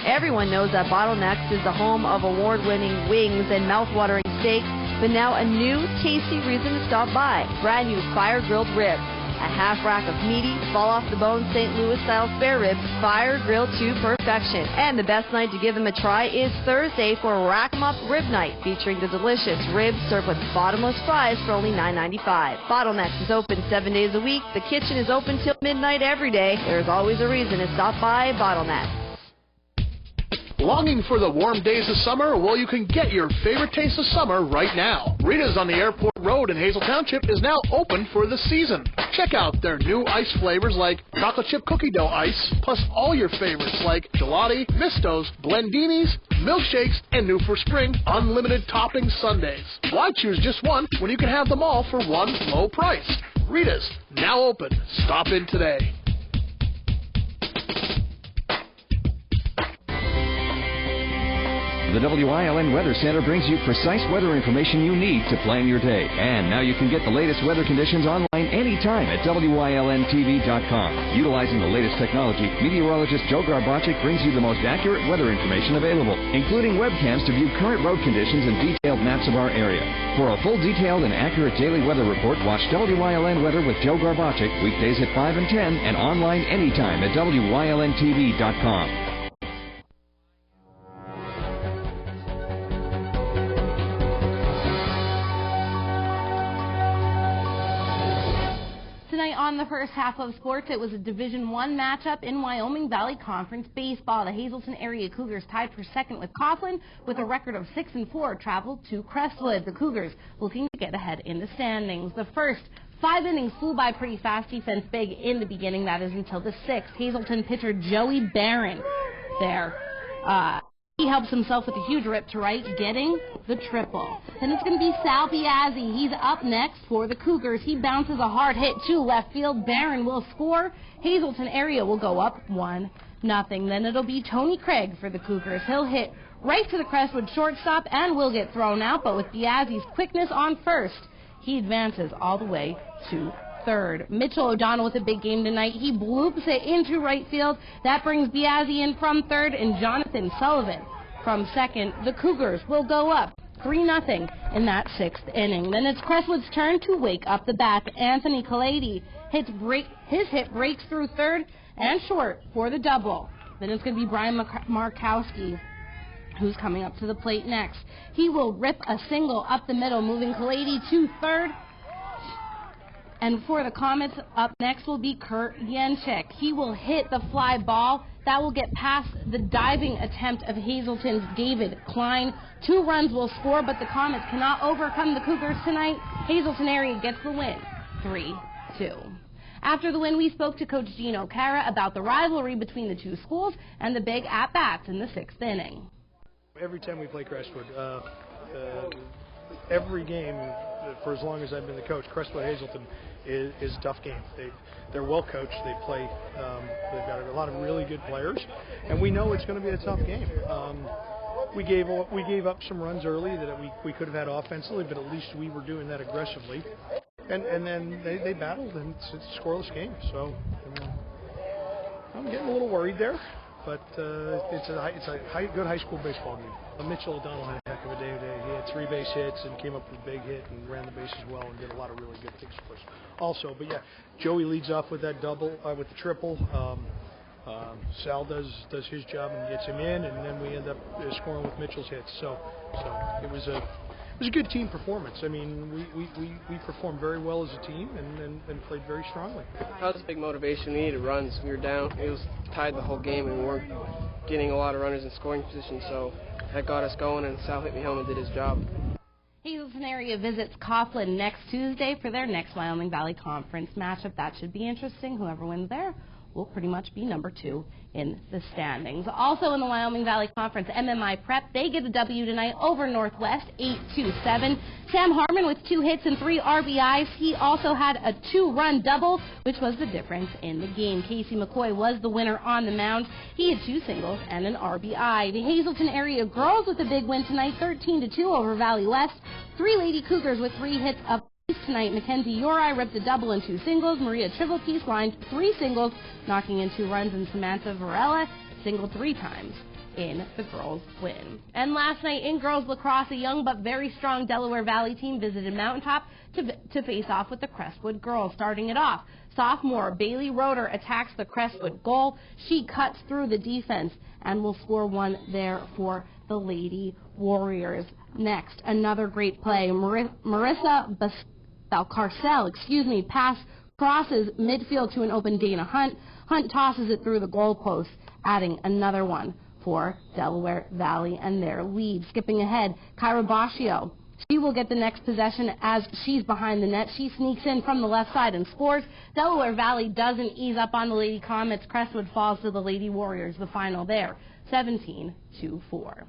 Everyone knows that Bottlenecks is the home of award-winning wings and mouth-watering steaks, but now a new, tasty reason to stop by. Brand new fire-grilled ribs. A half rack of meaty, fall-off-the-bone St. Louis-style spare ribs, fire-grilled to perfection. And the best night to give them a try is Thursday for Rack 'em Up Rib Night, featuring the delicious ribs served with bottomless fries for only $9.95. Bottlenecks is open 7 days a week. The kitchen is open till midnight every day. There's always a reason to stop by Bottlenecks. Longing for the warm days of summer? Well, you can get your favorite taste of summer right now. Rita's on the Airport Road in Hazel Township is now open for the season. Check out their new ice flavors like chocolate chip cookie dough ice, plus all your favorites like gelati, mistos, blendinis, milkshakes, and new for spring, unlimited topping sundaes. Why choose just one when you can have them all for one low price? Rita's, now open. Stop in today. The WILN Weather Center brings you precise weather information you need to plan your day. And now you can get the latest weather conditions online anytime at WILNTV.com. Utilizing the latest technology, meteorologist Joe Garbacic brings you the most accurate weather information available, including webcams to view current road conditions and detailed maps of our area. For a full detailed and accurate daily weather report, watch WILN Weather with Joe Garbacic weekdays at 5 and 10 and online anytime at WILNTV.com. On the first half of sports, it was a Division I matchup in Wyoming Valley Conference baseball. The Hazleton area Cougars tied for second with Coughlin with a record of 6-4, traveled to Crestwood. The Cougars looking to get ahead in the standings. The first 5 innings flew by pretty fast. Defense big in the beginning. That is until the 6th. Hazleton pitcher Joey Barron there. He helps himself with a huge rip to right, getting the triple. Then it's going to be Sal Biazzi. He's up next for the Cougars. He bounces a hard hit to left field. Barron will score. Hazleton area will go up 1-0. Then it'll be Tony Craig for the Cougars. He'll hit right to the Crestwood shortstop and will get thrown out, but with Biazzi's quickness on first, he advances all the way to third. Mitchell O'Donnell with a big game tonight. He bloops it into right field. That brings Biazzi in from third and Jonathan Sullivan from second. The Cougars will go up 3-0 in that 6th inning. Then it's Crestwood's turn to wake up the bat. Anthony Kalady his hit breaks through third and short for the double. Then it's going to be Brian Markowski who's coming up to the plate next. He will rip a single up the middle, moving Kalady to third. And for the Comets, up next will be Kurt Yenchik. He will hit the fly ball. That will get past the diving attempt of Hazleton's David Klein. 2 runs will score, but the Comets cannot overcome the Cougars tonight. Hazleton area gets the win, 3-2. After the win, we spoke to Coach Gene O'Cara about the rivalry between the two schools and the big at-bats in the 6th inning. Every time we play Crestwood, every game for as long as I've been the coach. Crestwood Hazelton is a tough game. They're well coached. They play. They've got a lot of really good players, and we know it's going to be a tough game. We gave up some runs early that we could have had offensively, but at least we were doing that aggressively. And then they battled, and it's a scoreless game. So I'm getting a little worried there, but it's a good high school baseball game. Mitchell O'Donnell had a heck of a day today. He had 3 base hits and came up with a big hit and ran the bases well and did a lot of really good things for us. Also, but yeah, Joey leads off with that double, with the triple. Sal does his job and gets him in, and then we end up scoring with Mitchell's hits. So it was a good team performance. I mean, we performed very well as a team and played very strongly. That was a big motivation. We needed runs. We were down. It was tied the whole game, and we weren't getting a lot of runners in scoring position. So that got us going, and Sal hit me home and did his job. Hazelton area visits Coughlin next Tuesday for their next Wyoming Valley Conference matchup. That should be interesting. Whoever wins there will pretty much be number 2 in the standings. Also in the Wyoming Valley Conference, MMI Prep, they get a W tonight over Northwest, 8-7. Sam Harmon with 2 hits and 3 RBIs. He also had a 2-run double, which was the difference in the game. Casey McCoy was the winner on the mound. He had 2 singles and an RBI. The Hazelton area girls with a big win tonight, 13-2 over Valley West. 3 Lady Cougars with 3 hits up tonight. Mackenzie Uri ripped a double and 2 singles. Maria Trivelpiece lined 3 singles, knocking in 2 runs, and Samantha Varela singled 3 times in the girls' win. And last night in girls lacrosse, a young but very strong Delaware Valley team visited Mountaintop to face off with the Crestwood girls. Starting it off, sophomore Bailey Roeder attacks the Crestwood goal. She cuts through the defense and will score 1 there for the Lady Warriors. Next, another great play. Marissa Valcarcel, pass crosses midfield to an open Dana Hunt. Hunt tosses it through the goalpost, adding another one for Delaware Valley and their lead. Skipping ahead, Kyra Boscio. She will get the next possession as she's behind the net. She sneaks in from the left side and scores. Delaware Valley doesn't ease up on the Lady Comets. Crestwood falls to the Lady Warriors. The final there, 17-4.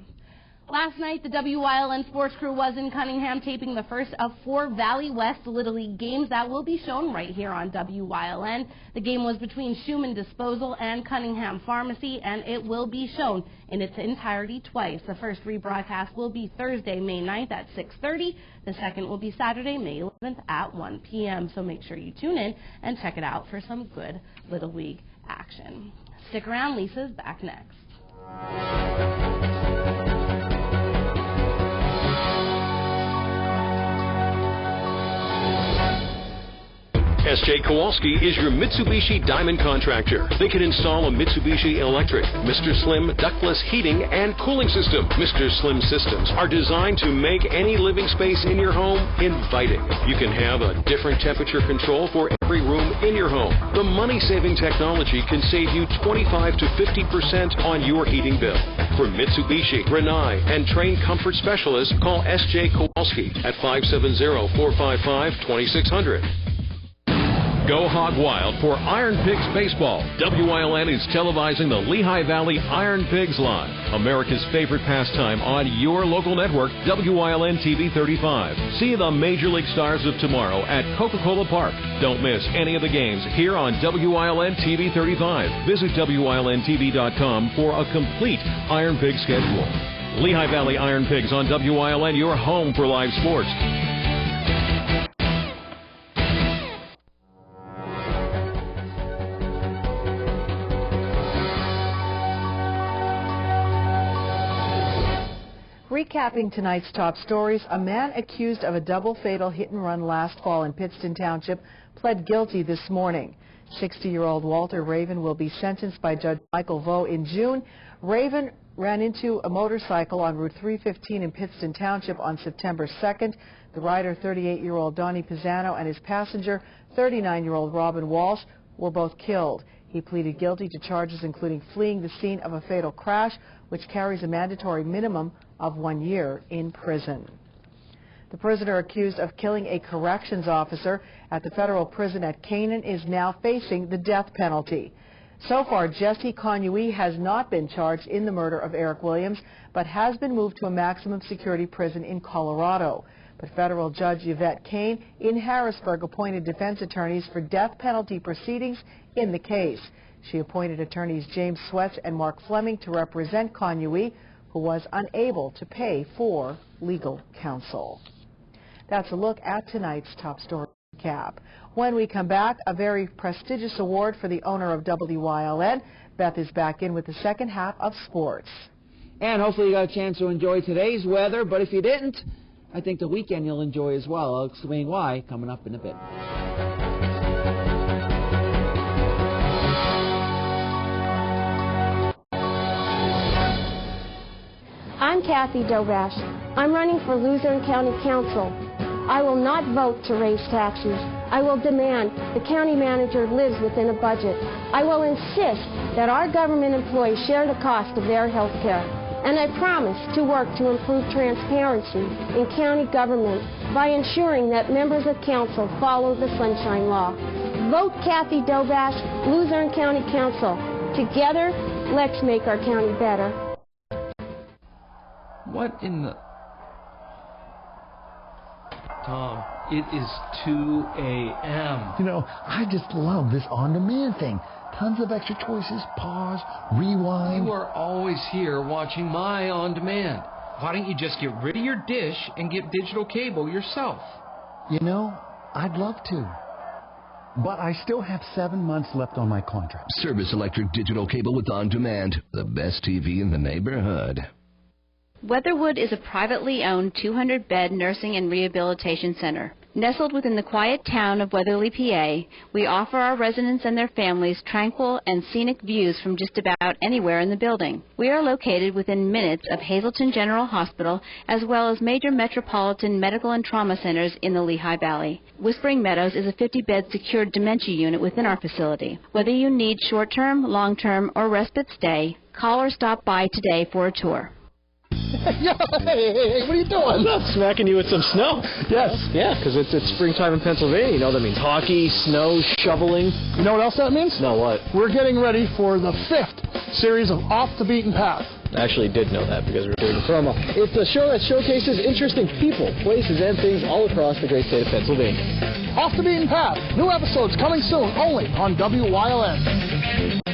Last night, the WYLN sports crew was in Cunningham taping the first of 4 Valley West Little League games that will be shown right here on WYLN. The game was between Schumann Disposal and Cunningham Pharmacy, and it will be shown in its entirety twice. The first rebroadcast will be Thursday, May 9th at 6:30. The second will be Saturday, May 11th at 1 p.m. So make sure you tune in and check it out for some good Little League action. Stick around, Lisa's back next. S.J. Kowalski is your Mitsubishi Diamond contractor. They can install a Mitsubishi Electric, Mr. Slim ductless heating and cooling system. Mr. Slim systems are designed to make any living space in your home inviting. You can have a different temperature control for every room in your home. The money-saving technology can save you 25 to 50% on your heating bill. For Mitsubishi, Rinnai, and trained comfort specialists, call S.J. Kowalski at 570-455-2600. Go hog wild for Iron Pigs Baseball. WYLN is televising the Lehigh Valley Iron Pigs Live, America's favorite pastime on your local network, WYLN TV 35. See the Major League Stars of tomorrow at Coca-Cola Park. Don't miss any of the games here on WYLN TV 35. Visit WYLNTV.com for a complete Iron Pig schedule. Lehigh Valley Iron Pigs on WYLN, your home for live sports. Recapping tonight's top stories, a man accused of a double fatal hit-and-run last fall in Pittston Township pled guilty this morning. 60-year-old Walter Raven will be sentenced by Judge Michael Vo in June. Raven ran into a motorcycle on Route 315 in Pittston Township on September 2nd. The rider, 38-year-old Donnie Pisano, and his passenger, 39-year-old Robin Walsh, were both killed. He pleaded guilty to charges including fleeing the scene of a fatal crash, which carries a mandatory minimum of 1 year in prison. The prisoner accused of killing a corrections officer at the federal prison at Canaan is now facing the death penalty. So far, Jesse Conui has not been charged in the murder of Eric Williams, but has been moved to a maximum security prison in Colorado. But federal judge Yvette Kane in Harrisburg appointed defense attorneys for death penalty proceedings in the case. She appointed attorneys James Swets and Mark Fleming to represent Conwy, who was unable to pay for legal counsel. That's a look at tonight's top story recap. When we come back, a very prestigious award for the owner of WYLN. Beth is back in with the second half of sports. And hopefully you got a chance to enjoy today's weather, but if you didn't, I think the weekend you'll enjoy as well. I'll explain why coming up in a bit. I'm Kathy Dobash. I'm running for Luzerne County Council. I will not vote to raise taxes. I will demand the county manager lives within a budget. I will insist that our government employees share the cost of their health care. And I promise to work to improve transparency in county government by ensuring that members of council follow the Sunshine Law. Vote Kathy Dobash, Luzerne County Council. Together, let's make our county better. What in the... Tom, it is 2 a.m. You know, I just love this on-demand thing. Tons of extra choices, pause, rewind. You are always here watching my on-demand. Why don't you just get rid of your dish and get digital cable yourself? You know, I'd love to. But I still have 7 months left on my contract. Service Electric Digital Cable with on-demand. The best TV in the neighborhood. Weatherwood is a privately owned 200-bed nursing and rehabilitation center. Nestled within the quiet town of Weatherly, PA, we offer our residents and their families tranquil and scenic views from just about anywhere in the building. We are located within minutes of Hazleton General Hospital, as well as major metropolitan medical and trauma centers in the Lehigh Valley. Whispering Meadows is a 50-bed secured dementia unit within our facility. Whether you need short-term, long-term, or respite stay, call or stop by today for a tour. Hey, what are you doing? I'm smacking you with some snow. Yes. Yeah, because it's springtime in Pennsylvania. You know that means hockey, snow, shoveling. You know what else that means? No, what? We're getting ready for the 5th series of Off the Beaten Path. I actually did know that because we were doing a promo. It's a show that showcases interesting people, places, and things all across the great state of Pennsylvania. Off the Beaten Path. New episodes coming soon only on WYLN.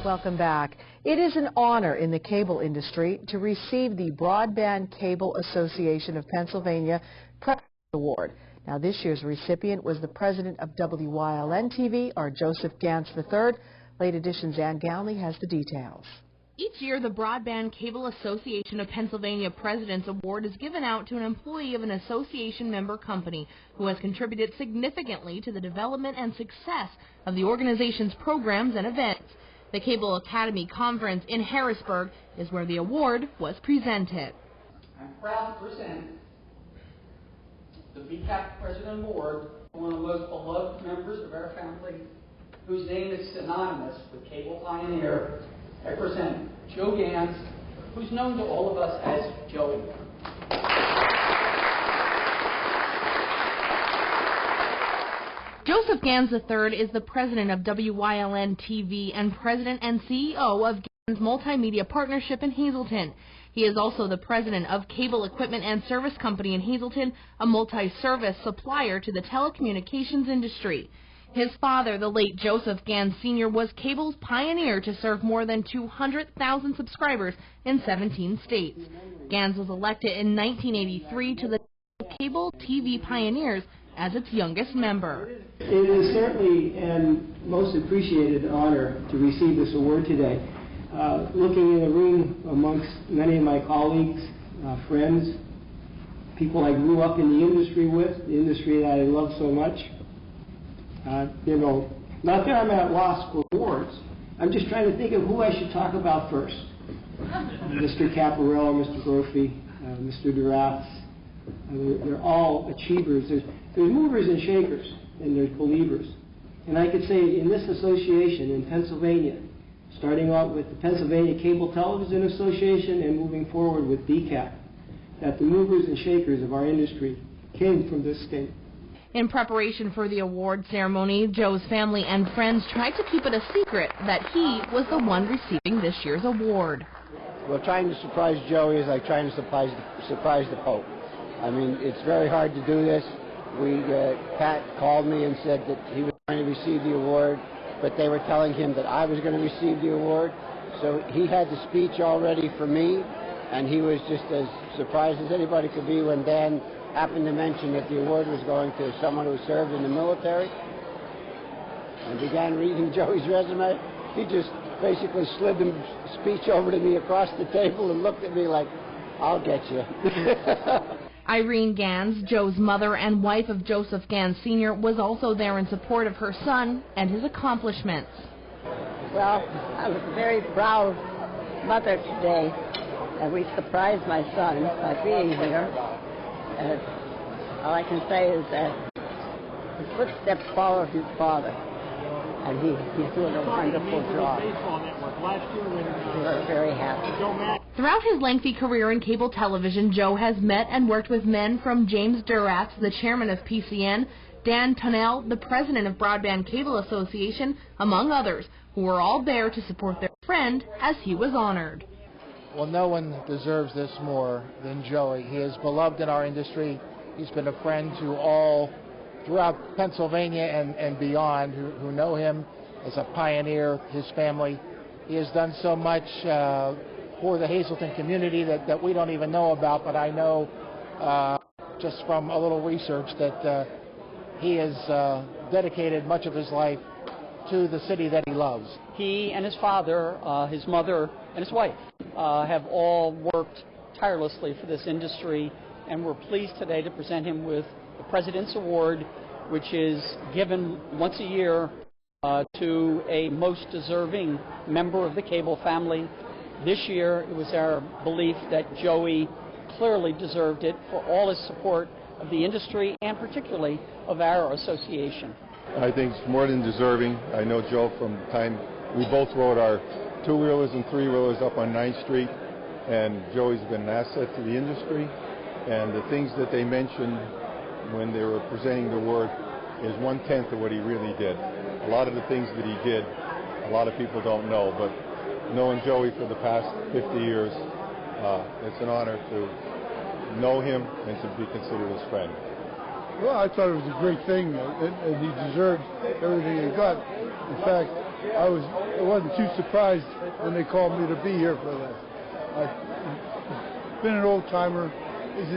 Welcome back. It is an honor in the cable industry to receive the Broadband Cable Association of Pennsylvania President Award. Now, this year's recipient was the president of WYLN TV, our Joseph Gans III. Late Edition's Ann Gownley has the details. Each year, the Broadband Cable Association of Pennsylvania President's Award is given out to an employee of an association member company who has contributed significantly to the development and success of the organization's programs and events. The Cable Academy Conference in Harrisburg is where the award was presented. I'm proud to present the BCAP President Award to one of the most beloved members of our family, whose name is synonymous with cable pioneer. I present Joe Gans, who's known to all of us as Joey. Joseph Gans III is the president of WYLN TV and president and CEO of Gans Multimedia Partnership in Hazleton. He is also the president of Cable Equipment and Service Company in Hazleton, a multi-service supplier to the telecommunications industry. His father, the late Joseph Gans Sr., was cable's pioneer to serve more than 200,000 subscribers in 17 states. Gans was elected in 1983 to the Cable TV Pioneers as its youngest member. It is certainly and most appreciated honor to receive this award today. Looking in the room amongst many of my colleagues, friends, people I grew up in the industry with, the industry that I love so much. You know, not that I'm at loss for awards. I'm just trying to think of who I should talk about first. Mr. Caparello, Mr. Brophy, Mr. DeRath. They're all achievers. There's movers and shakers, and there's believers. And I could say in this association in Pennsylvania, starting out with the Pennsylvania Cable Television Association and moving forward with BCAP, that the movers and shakers of our industry came from this state. In preparation for the award ceremony, Joe's family and friends tried to keep it a secret that he was the one receiving this year's award. Well, trying to surprise Joey is like trying to surprise the Pope. I mean, it's very hard to do this. Pat called me and said that he was going to receive the award, but they were telling him that I was going to receive the award. So he had the speech all ready for me, and he was just as surprised as anybody could be when Dan happened to mention that the award was going to someone who served in the military and began reading Joey's resume. He just basically slid the speech over to me across the table and looked at me like, I'll get you. Irene Gans, Joe's mother and wife of Joseph Gans Sr., was also there in support of her son and his accomplishments. Well, I was a very proud mother today, and we surprised my son by being here. And all I can say is that his footsteps followed his father, and he's doing a wonderful job. We're very happy. Throughout his lengthy career in cable television, Joe has met and worked with men from James Duratz, the chairman of PCN, Dan Tunnell, the president of Broadband Cable Association, among others, who were all there to support their friend as he was honored. Well, no one deserves this more than Joey. He is beloved in our industry. He's been a friend to all throughout Pennsylvania and beyond who know him as a pioneer, his family. He has done so much for the Hazleton community that we don't even know about, but I know just from a little research that he has dedicated much of his life to the city that he loves. He and his father, his mother, and his wife have all worked tirelessly for this industry, and we're pleased today to present him with the President's Award, which is given once a year to a most deserving member of the cable family. This year, it was our belief that Joey clearly deserved it for all his support of the industry and particularly of our association. I think it's more than deserving. I know Joe from the time we both rode our two-wheelers and three-wheelers up on 9th Street, and Joey's been an asset to the industry. And the things that they mentioned when they were presenting the award is 1/10 of what he really did. A lot of the things that he did, a lot of people don't know, but knowing Joey for the past 50 years, it's an honor to know him and to be considered his friend. Well, I thought it was a great thing, and he deserved everything he got. In fact, I wasn't too surprised when they called me to be here for that. I've been an old-timer. He's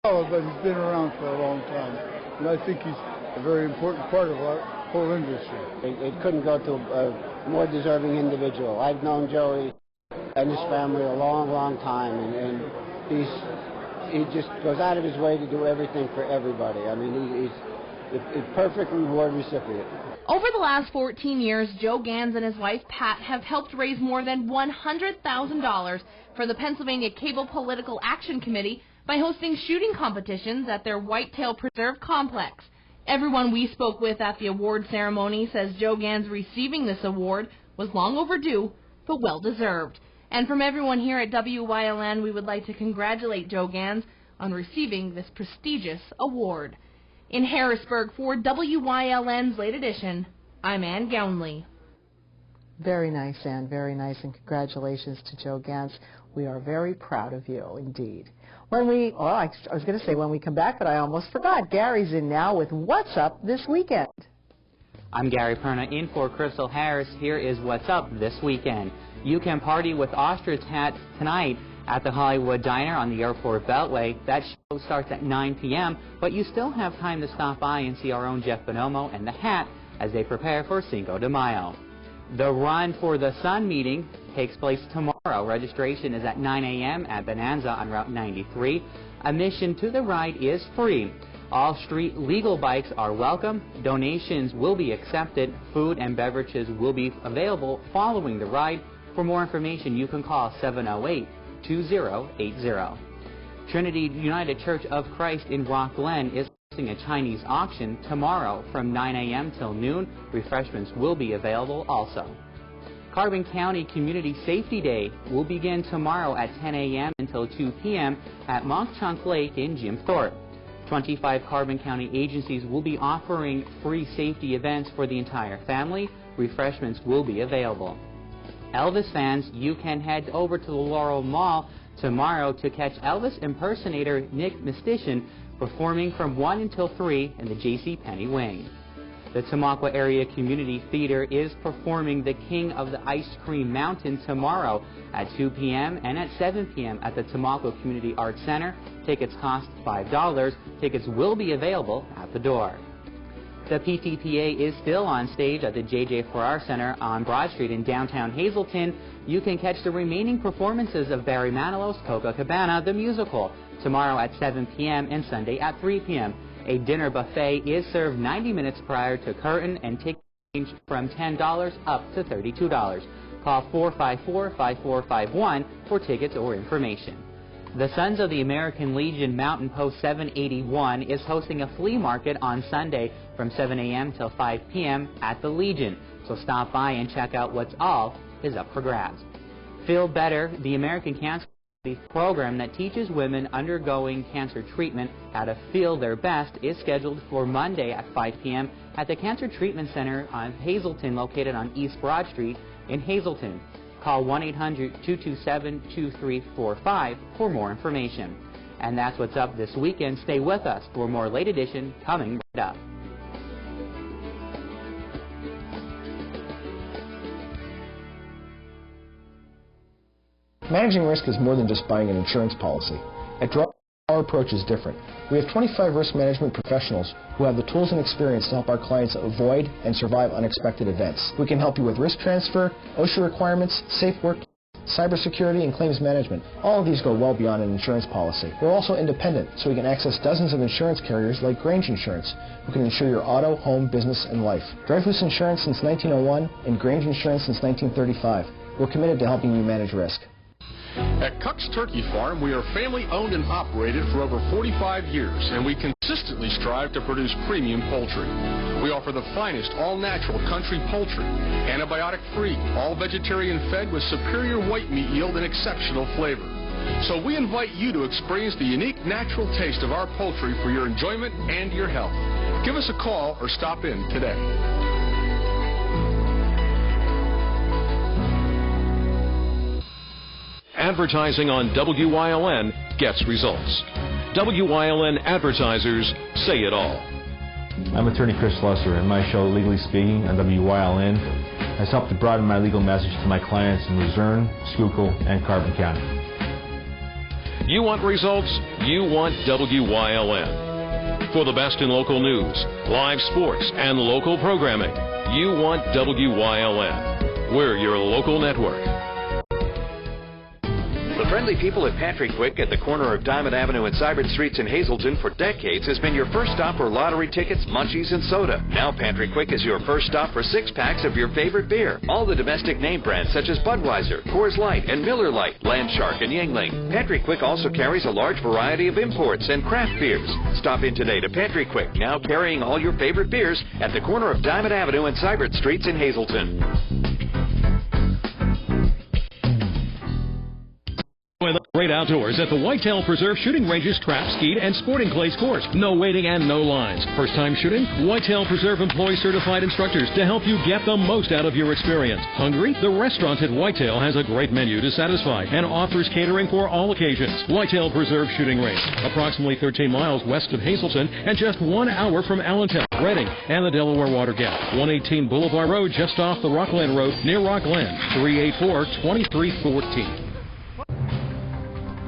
solid, but he's been around for a long time. And I think he's a very important part of our whole industry. It couldn't go to a more deserving individual. I've known Joey and his family a long, long time, and he just goes out of his way to do everything for everybody. I mean, he's the perfect reward recipient. Over the last 14 years, Joe Gans and his wife Pat have helped raise more than $100,000 for the Pennsylvania Cable Political Action Committee by hosting shooting competitions at their Whitetail Preserve complex. Everyone we spoke with at the award ceremony says Joe Gans receiving this award was long overdue, but well deserved. And from everyone here at WYLN, we would like to congratulate Joe Gans on receiving this prestigious award. In Harrisburg for WYLN's Late Edition, I'm Ann Gownley. Very nice, Ann, very nice, and congratulations to Joe Gans. We are very proud of you, indeed. I was going to say when we come back, but I almost forgot. Gary's in now with What's Up This Weekend. I'm Gary Perna in for Crystal Harris. Here is What's Up This Weekend. You can party with ostrich hats tonight at the Hollywood Diner on the Airport Beltway. That show starts at 9 p.m., but you still have time to stop by and see our own Jeff Bonomo and the Hat as they prepare for Cinco de Mayo. The Run for the Sun meeting takes place tomorrow. Registration is at 9 a.m. at Bonanza on Route 93. Admission to the ride is free. All street legal bikes are welcome. Donations will be accepted. Food and beverages will be available following the ride. For more information, you can call 708-2080. Trinity United Church of Christ in Rock Glen is hosting a Chinese auction tomorrow from 9 a.m. till noon. Refreshments will be available also. Carbon County Community Safety Day will begin tomorrow at 10 a.m. until 2 p.m. at Mock Chunk Lake in Jim Thorpe. 25 Carbon County agencies will be offering free safety events for the entire family. Refreshments will be available. Elvis fans, you can head over to the Laurel Mall tomorrow to catch Elvis impersonator Nick Mistician performing from 1 until 3 in the JCPenney wing. The Tamaqua Area Community Theater is performing The King of the Ice Cream Mountain tomorrow at 2 p.m. and at 7 p.m. at the Tamaqua Community Arts Center. Tickets cost $5. Tickets will be available at the door. The PTPA is still on stage at the J.J. Farrar Center on Broad Street in downtown Hazleton. You can catch the remaining performances of Barry Manilow's Copacabana, the musical, tomorrow at 7 p.m. and Sunday at 3 p.m. A dinner buffet is served 90 minutes prior to curtain, and tickets range from $10 up to $32. Call 454-5451 for tickets or information. The Sons of the American Legion Mountain Post 781 is hosting a flea market on Sunday from 7 a.m. till 5 p.m. at the Legion, so stop by and check out what's all is up for grabs. Feel Better, the American Cancer program that teaches women undergoing cancer treatment how to feel their best, is scheduled for Monday at 5 p.m. at the Cancer Treatment Center on Hazleton, located on East Broad Street in Hazleton. Call 1-800-227-2345 for more information. And that's what's up this weekend. Stay with us for more Late Edition coming right up. Managing risk is more than just buying an insurance policy. At Draw, our approach is different. We have 25 risk management professionals who have the tools and experience to help our clients avoid and survive unexpected events. We can help you with risk transfer, OSHA requirements, safe work, cybersecurity, and claims management. All of these go well beyond an insurance policy. We're also independent, so we can access dozens of insurance carriers like Grange Insurance, who can insure your auto, home, business, and life. Dreyfus Insurance since 1901 and Grange Insurance since 1935. We're committed to helping you manage risk. At Cuck's Turkey Farm, we are family owned and operated for over 45 years, and we consistently strive to produce premium poultry. We offer the finest all-natural country poultry, antibiotic-free, all-vegetarian fed with superior white meat yield and exceptional flavor. So we invite you to experience the unique natural taste of our poultry for your enjoyment and your health. Give us a call or stop in today. Advertising on WYLN gets results. WYLN advertisers say it all. I'm attorney Chris Slusser, and my show, Legally Speaking, on WYLN, has helped to broaden my legal message to my clients in Luzerne, Schuylkill, and Carbon County. You want results? You want WYLN. For the best in local news, live sports, and local programming, you want WYLN. We're your local network. The friendly people at Pantry Quick at the corner of Diamond Avenue and Cybert Streets in Hazleton for decades has been your first stop for lottery tickets, munchies, and soda. Now Pantry Quick is your first stop for 6-packs of your favorite beer. All the domestic name brands such as Budweiser, Coors Light, and Miller Lite, Landshark, and Yuengling. Pantry Quick also carries a large variety of imports and craft beers. Stop in today to Pantry Quick, now carrying all your favorite beers at the corner of Diamond Avenue and Cybert Streets in Hazleton. Enjoy the great outdoors at the Whitetail Preserve Shooting Ranges Trap, Skeet, and Sporting Clays course. No waiting and no lines. First time shooting? Whitetail Preserve employs certified instructors to help you get the most out of your experience. Hungry? The restaurant at Whitetail has a great menu to satisfy and offers catering for all occasions. Whitetail Preserve Shooting Range, approximately 13 miles west of Hazleton and just 1 hour from Allentown, Reading, and the Delaware Water Gap. 118 Boulevard Road, just off the Rockland Road near Rockland. 384-2314.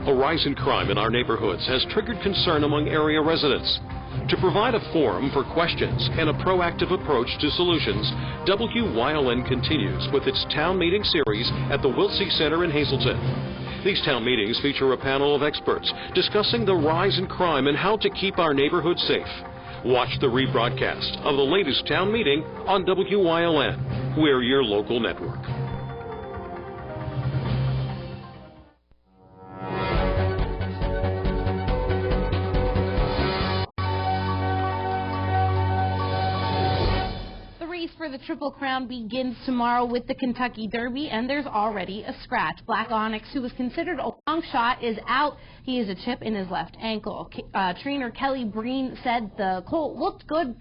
A rise in crime in our neighborhoods has triggered concern among area residents. To provide a forum for questions and a proactive approach to solutions, WYLN continues with its town meeting series at the Wiltsey Center in Hazleton. These town meetings feature a panel of experts discussing the rise in crime and how to keep our neighborhoods safe. Watch the rebroadcast of the latest town meeting on WYLN. We're your local network. for the Triple Crown begins tomorrow with the Kentucky Derby, and there's already a scratch. Black Onyx, who was considered a long shot, is out. He has a chip in his left ankle. Trainer Kelly Breen said the colt looked good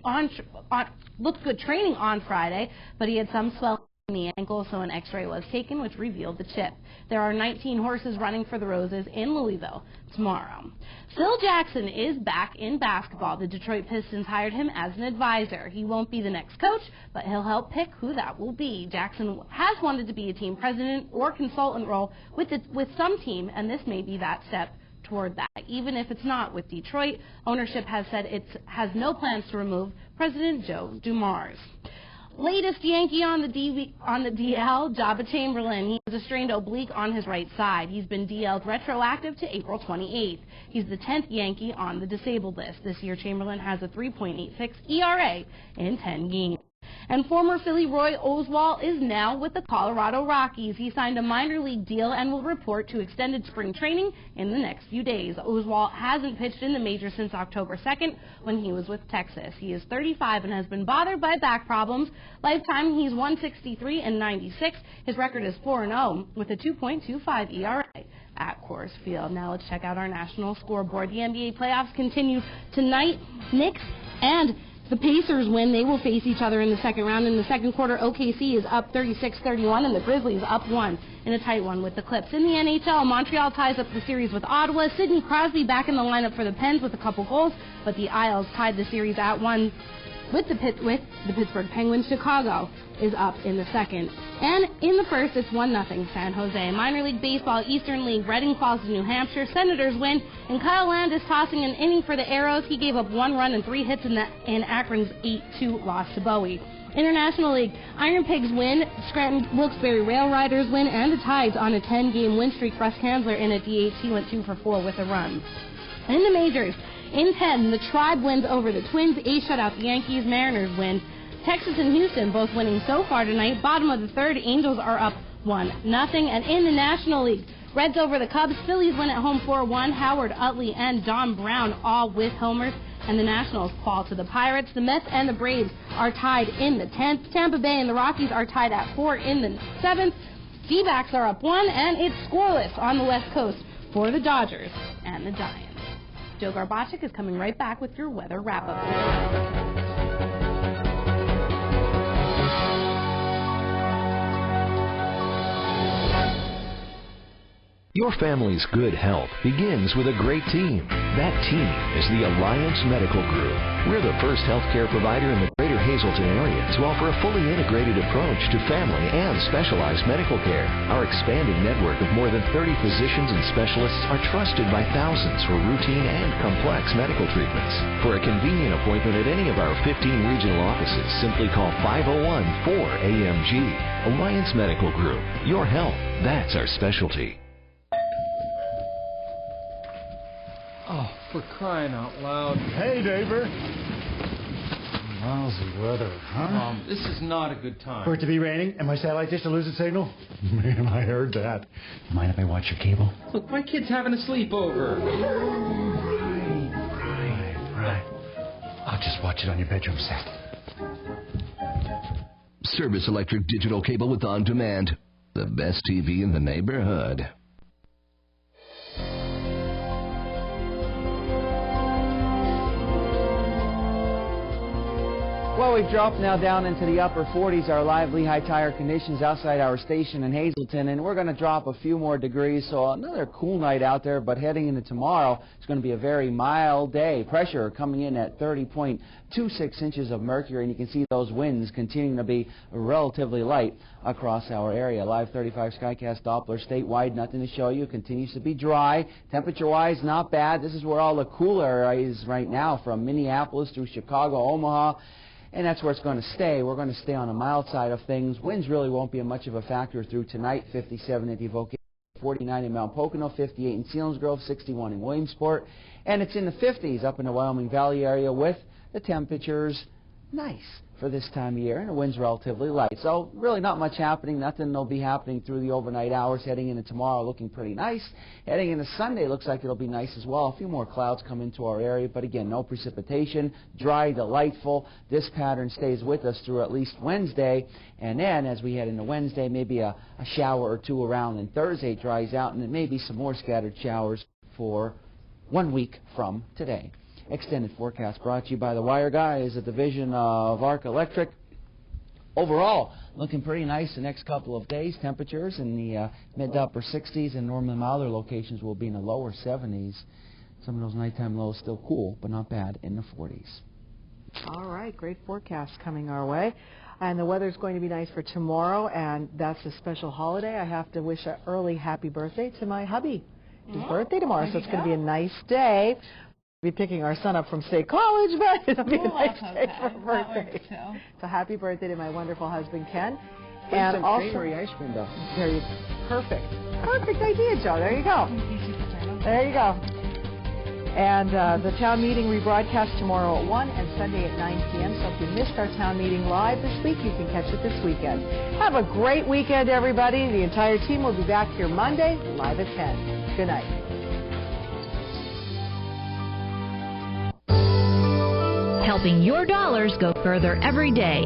training on Friday, but he had some swelling in the ankle, so an x-ray was taken, which revealed the chip. There are 19 horses running for the Roses in Louisville tomorrow. Phil Jackson is back in basketball. The Detroit Pistons hired him as an advisor. He won't be the next coach, but he'll help pick who that will be. Jackson has wanted to be a team president or consultant role with some team, and this may be that step toward that. Even if it's not with Detroit, ownership has said it has no plans to remove President Joe Dumars. Latest Yankee on the DL, Jabba Chamberlain. He has a strained oblique on his right side. He's been DL'd retroactive to April 28th. He's the 10th Yankee on the disabled list. This year, Chamberlain has a 3.86 ERA in 10 games. And former Philly Roy Oswalt is now with the Colorado Rockies. He signed a minor league deal and will report to extended spring training in the next few days. Oswalt hasn't pitched in the majors since October 2nd when he was with Texas. He is 35 and has been bothered by back problems. Lifetime, he's 163 and 96. His record is 4-0 with a 2.25 ERA at Coors Field. Now let's check out our national scoreboard. The NBA playoffs continue tonight. Knicks and the Pacers win. They will face each other in the second round. In the second quarter, OKC is up 36-31, and the Grizzlies up 1 in a tight one with the Clips. In the NHL, Montreal ties up the series with Ottawa. Sidney Crosby back in the lineup for the Pens with a couple goals, but the Isles tied the series at 1 with the Pittsburgh Penguins. Chicago is up in the second. And in the first, it's 1-0 San Jose. Minor League Baseball, Eastern League, Reading falls to New Hampshire. Senators win, and Kyle Landis tossing an inning for the Arrows. He gave up 1 run and 3 hits in Akron's 8-2 loss to Bowie. International League, Iron Pigs win, Scranton Wilkes-Barre Rail Riders win, and the Tides on a 10-game win streak. Russ Kanzler in a DH. He went 2 for 4 with a run. In the majors, in 10, the Tribe wins over the Twins. A's shut out the Yankees. Mariners win. Texas and Houston both winning so far tonight. Bottom of the third, Angels are up 1-0. And in the National League, Reds over the Cubs. Phillies win at home 4-1. Howard Utley and Don Brown all with homers. And the Nationals fall to the Pirates. The Mets and the Braves are tied in the 10th. Tampa Bay and the Rockies are tied at 4 in the 7th. D-backs are up 1, and it's scoreless on the West Coast for the Dodgers and the Giants. Joe Garbacik is coming right back with your weather wrap-up. Your family's good health begins with a great team. That team is the Alliance Medical Group. We're the first healthcare provider in the greater Hazleton area to offer a fully integrated approach to family and specialized medical care. Our expanding network of more than 30 physicians and specialists are trusted by thousands for routine and complex medical treatments. For a convenient appointment at any of our 15 regional offices, simply call 501-4AMG. Alliance Medical Group. Your health, that's our specialty. Oh, for crying out loud. Hey, neighbor. Lousy weather, huh? This is not a good time. For it to be raining and my satellite dish to lose its signal? Man, I heard that. Mind if I watch your cable? Look, my kid's having a sleepover. Right. I'll just watch it on your bedroom set. Service Electric Digital Cable with On Demand. The best TV in the neighborhood. Well, we've dropped now down into the upper 40s, our live Lehigh Tire conditions outside our station in Hazleton, and we're going to drop a few more degrees, so another cool night out there, but heading into tomorrow, it's going to be a very mild day. Pressure coming in at 30.26 inches of mercury, and you can see those winds continuing to be relatively light across our area. Live 35 Skycast Doppler statewide, nothing to show you. Continues to be dry. Temperature-wise, not bad. This is where all the cooler is right now, from Minneapolis through Chicago, Omaha. And that's where it's going to stay. We're going to stay on the mild side of things. Winds really won't be much of a factor through tonight. 57 in Evoque, 49 in Mount Pocono, 58 in Selinsgrove, 61 in Williamsport. And it's in the 50s up in the Wyoming Valley area with the temperatures nice for this time of year, and the wind's relatively light. So really not much happening. Nothing will be happening through the overnight hours. Heading into tomorrow looking pretty nice. Heading into Sunday looks like it'll be nice as well. A few more clouds come into our area, but again, no precipitation. Dry, delightful. This pattern stays with us through at least Wednesday, and then as we head into Wednesday, maybe a shower or two around, and Thursday dries out, and then maybe some more scattered showers for 1 week from today. Extended forecast brought to you by the Wire Guys, a division of Arc Electric. Overall, looking pretty nice the next couple of days. Temperatures in the mid to upper 60s, and normally milder locations will be in the lower 70s. Some of those nighttime lows still cool, but not bad in the 40s. All right, great forecast coming our way. And the weather's going to be nice for tomorrow, and that's a special holiday. I have to wish an early happy birthday to my hubby. His birthday tomorrow, so it's going to be a nice day. We'll be picking our son up from State College, but it'll be a nice day for a birthday. So happy birthday to my wonderful husband, Ken. And also, creamery ice cream, though. There you Perfect. Perfect idea, Joe. There you go. There you go. And the town meeting rebroadcast tomorrow at 1 and Sunday at 9 p.m. So if you missed our town meeting live this week, you can catch it this weekend. Have a great weekend, everybody. The entire team will be back here Monday, live at 10. Good night. Helping your dollars go further every day.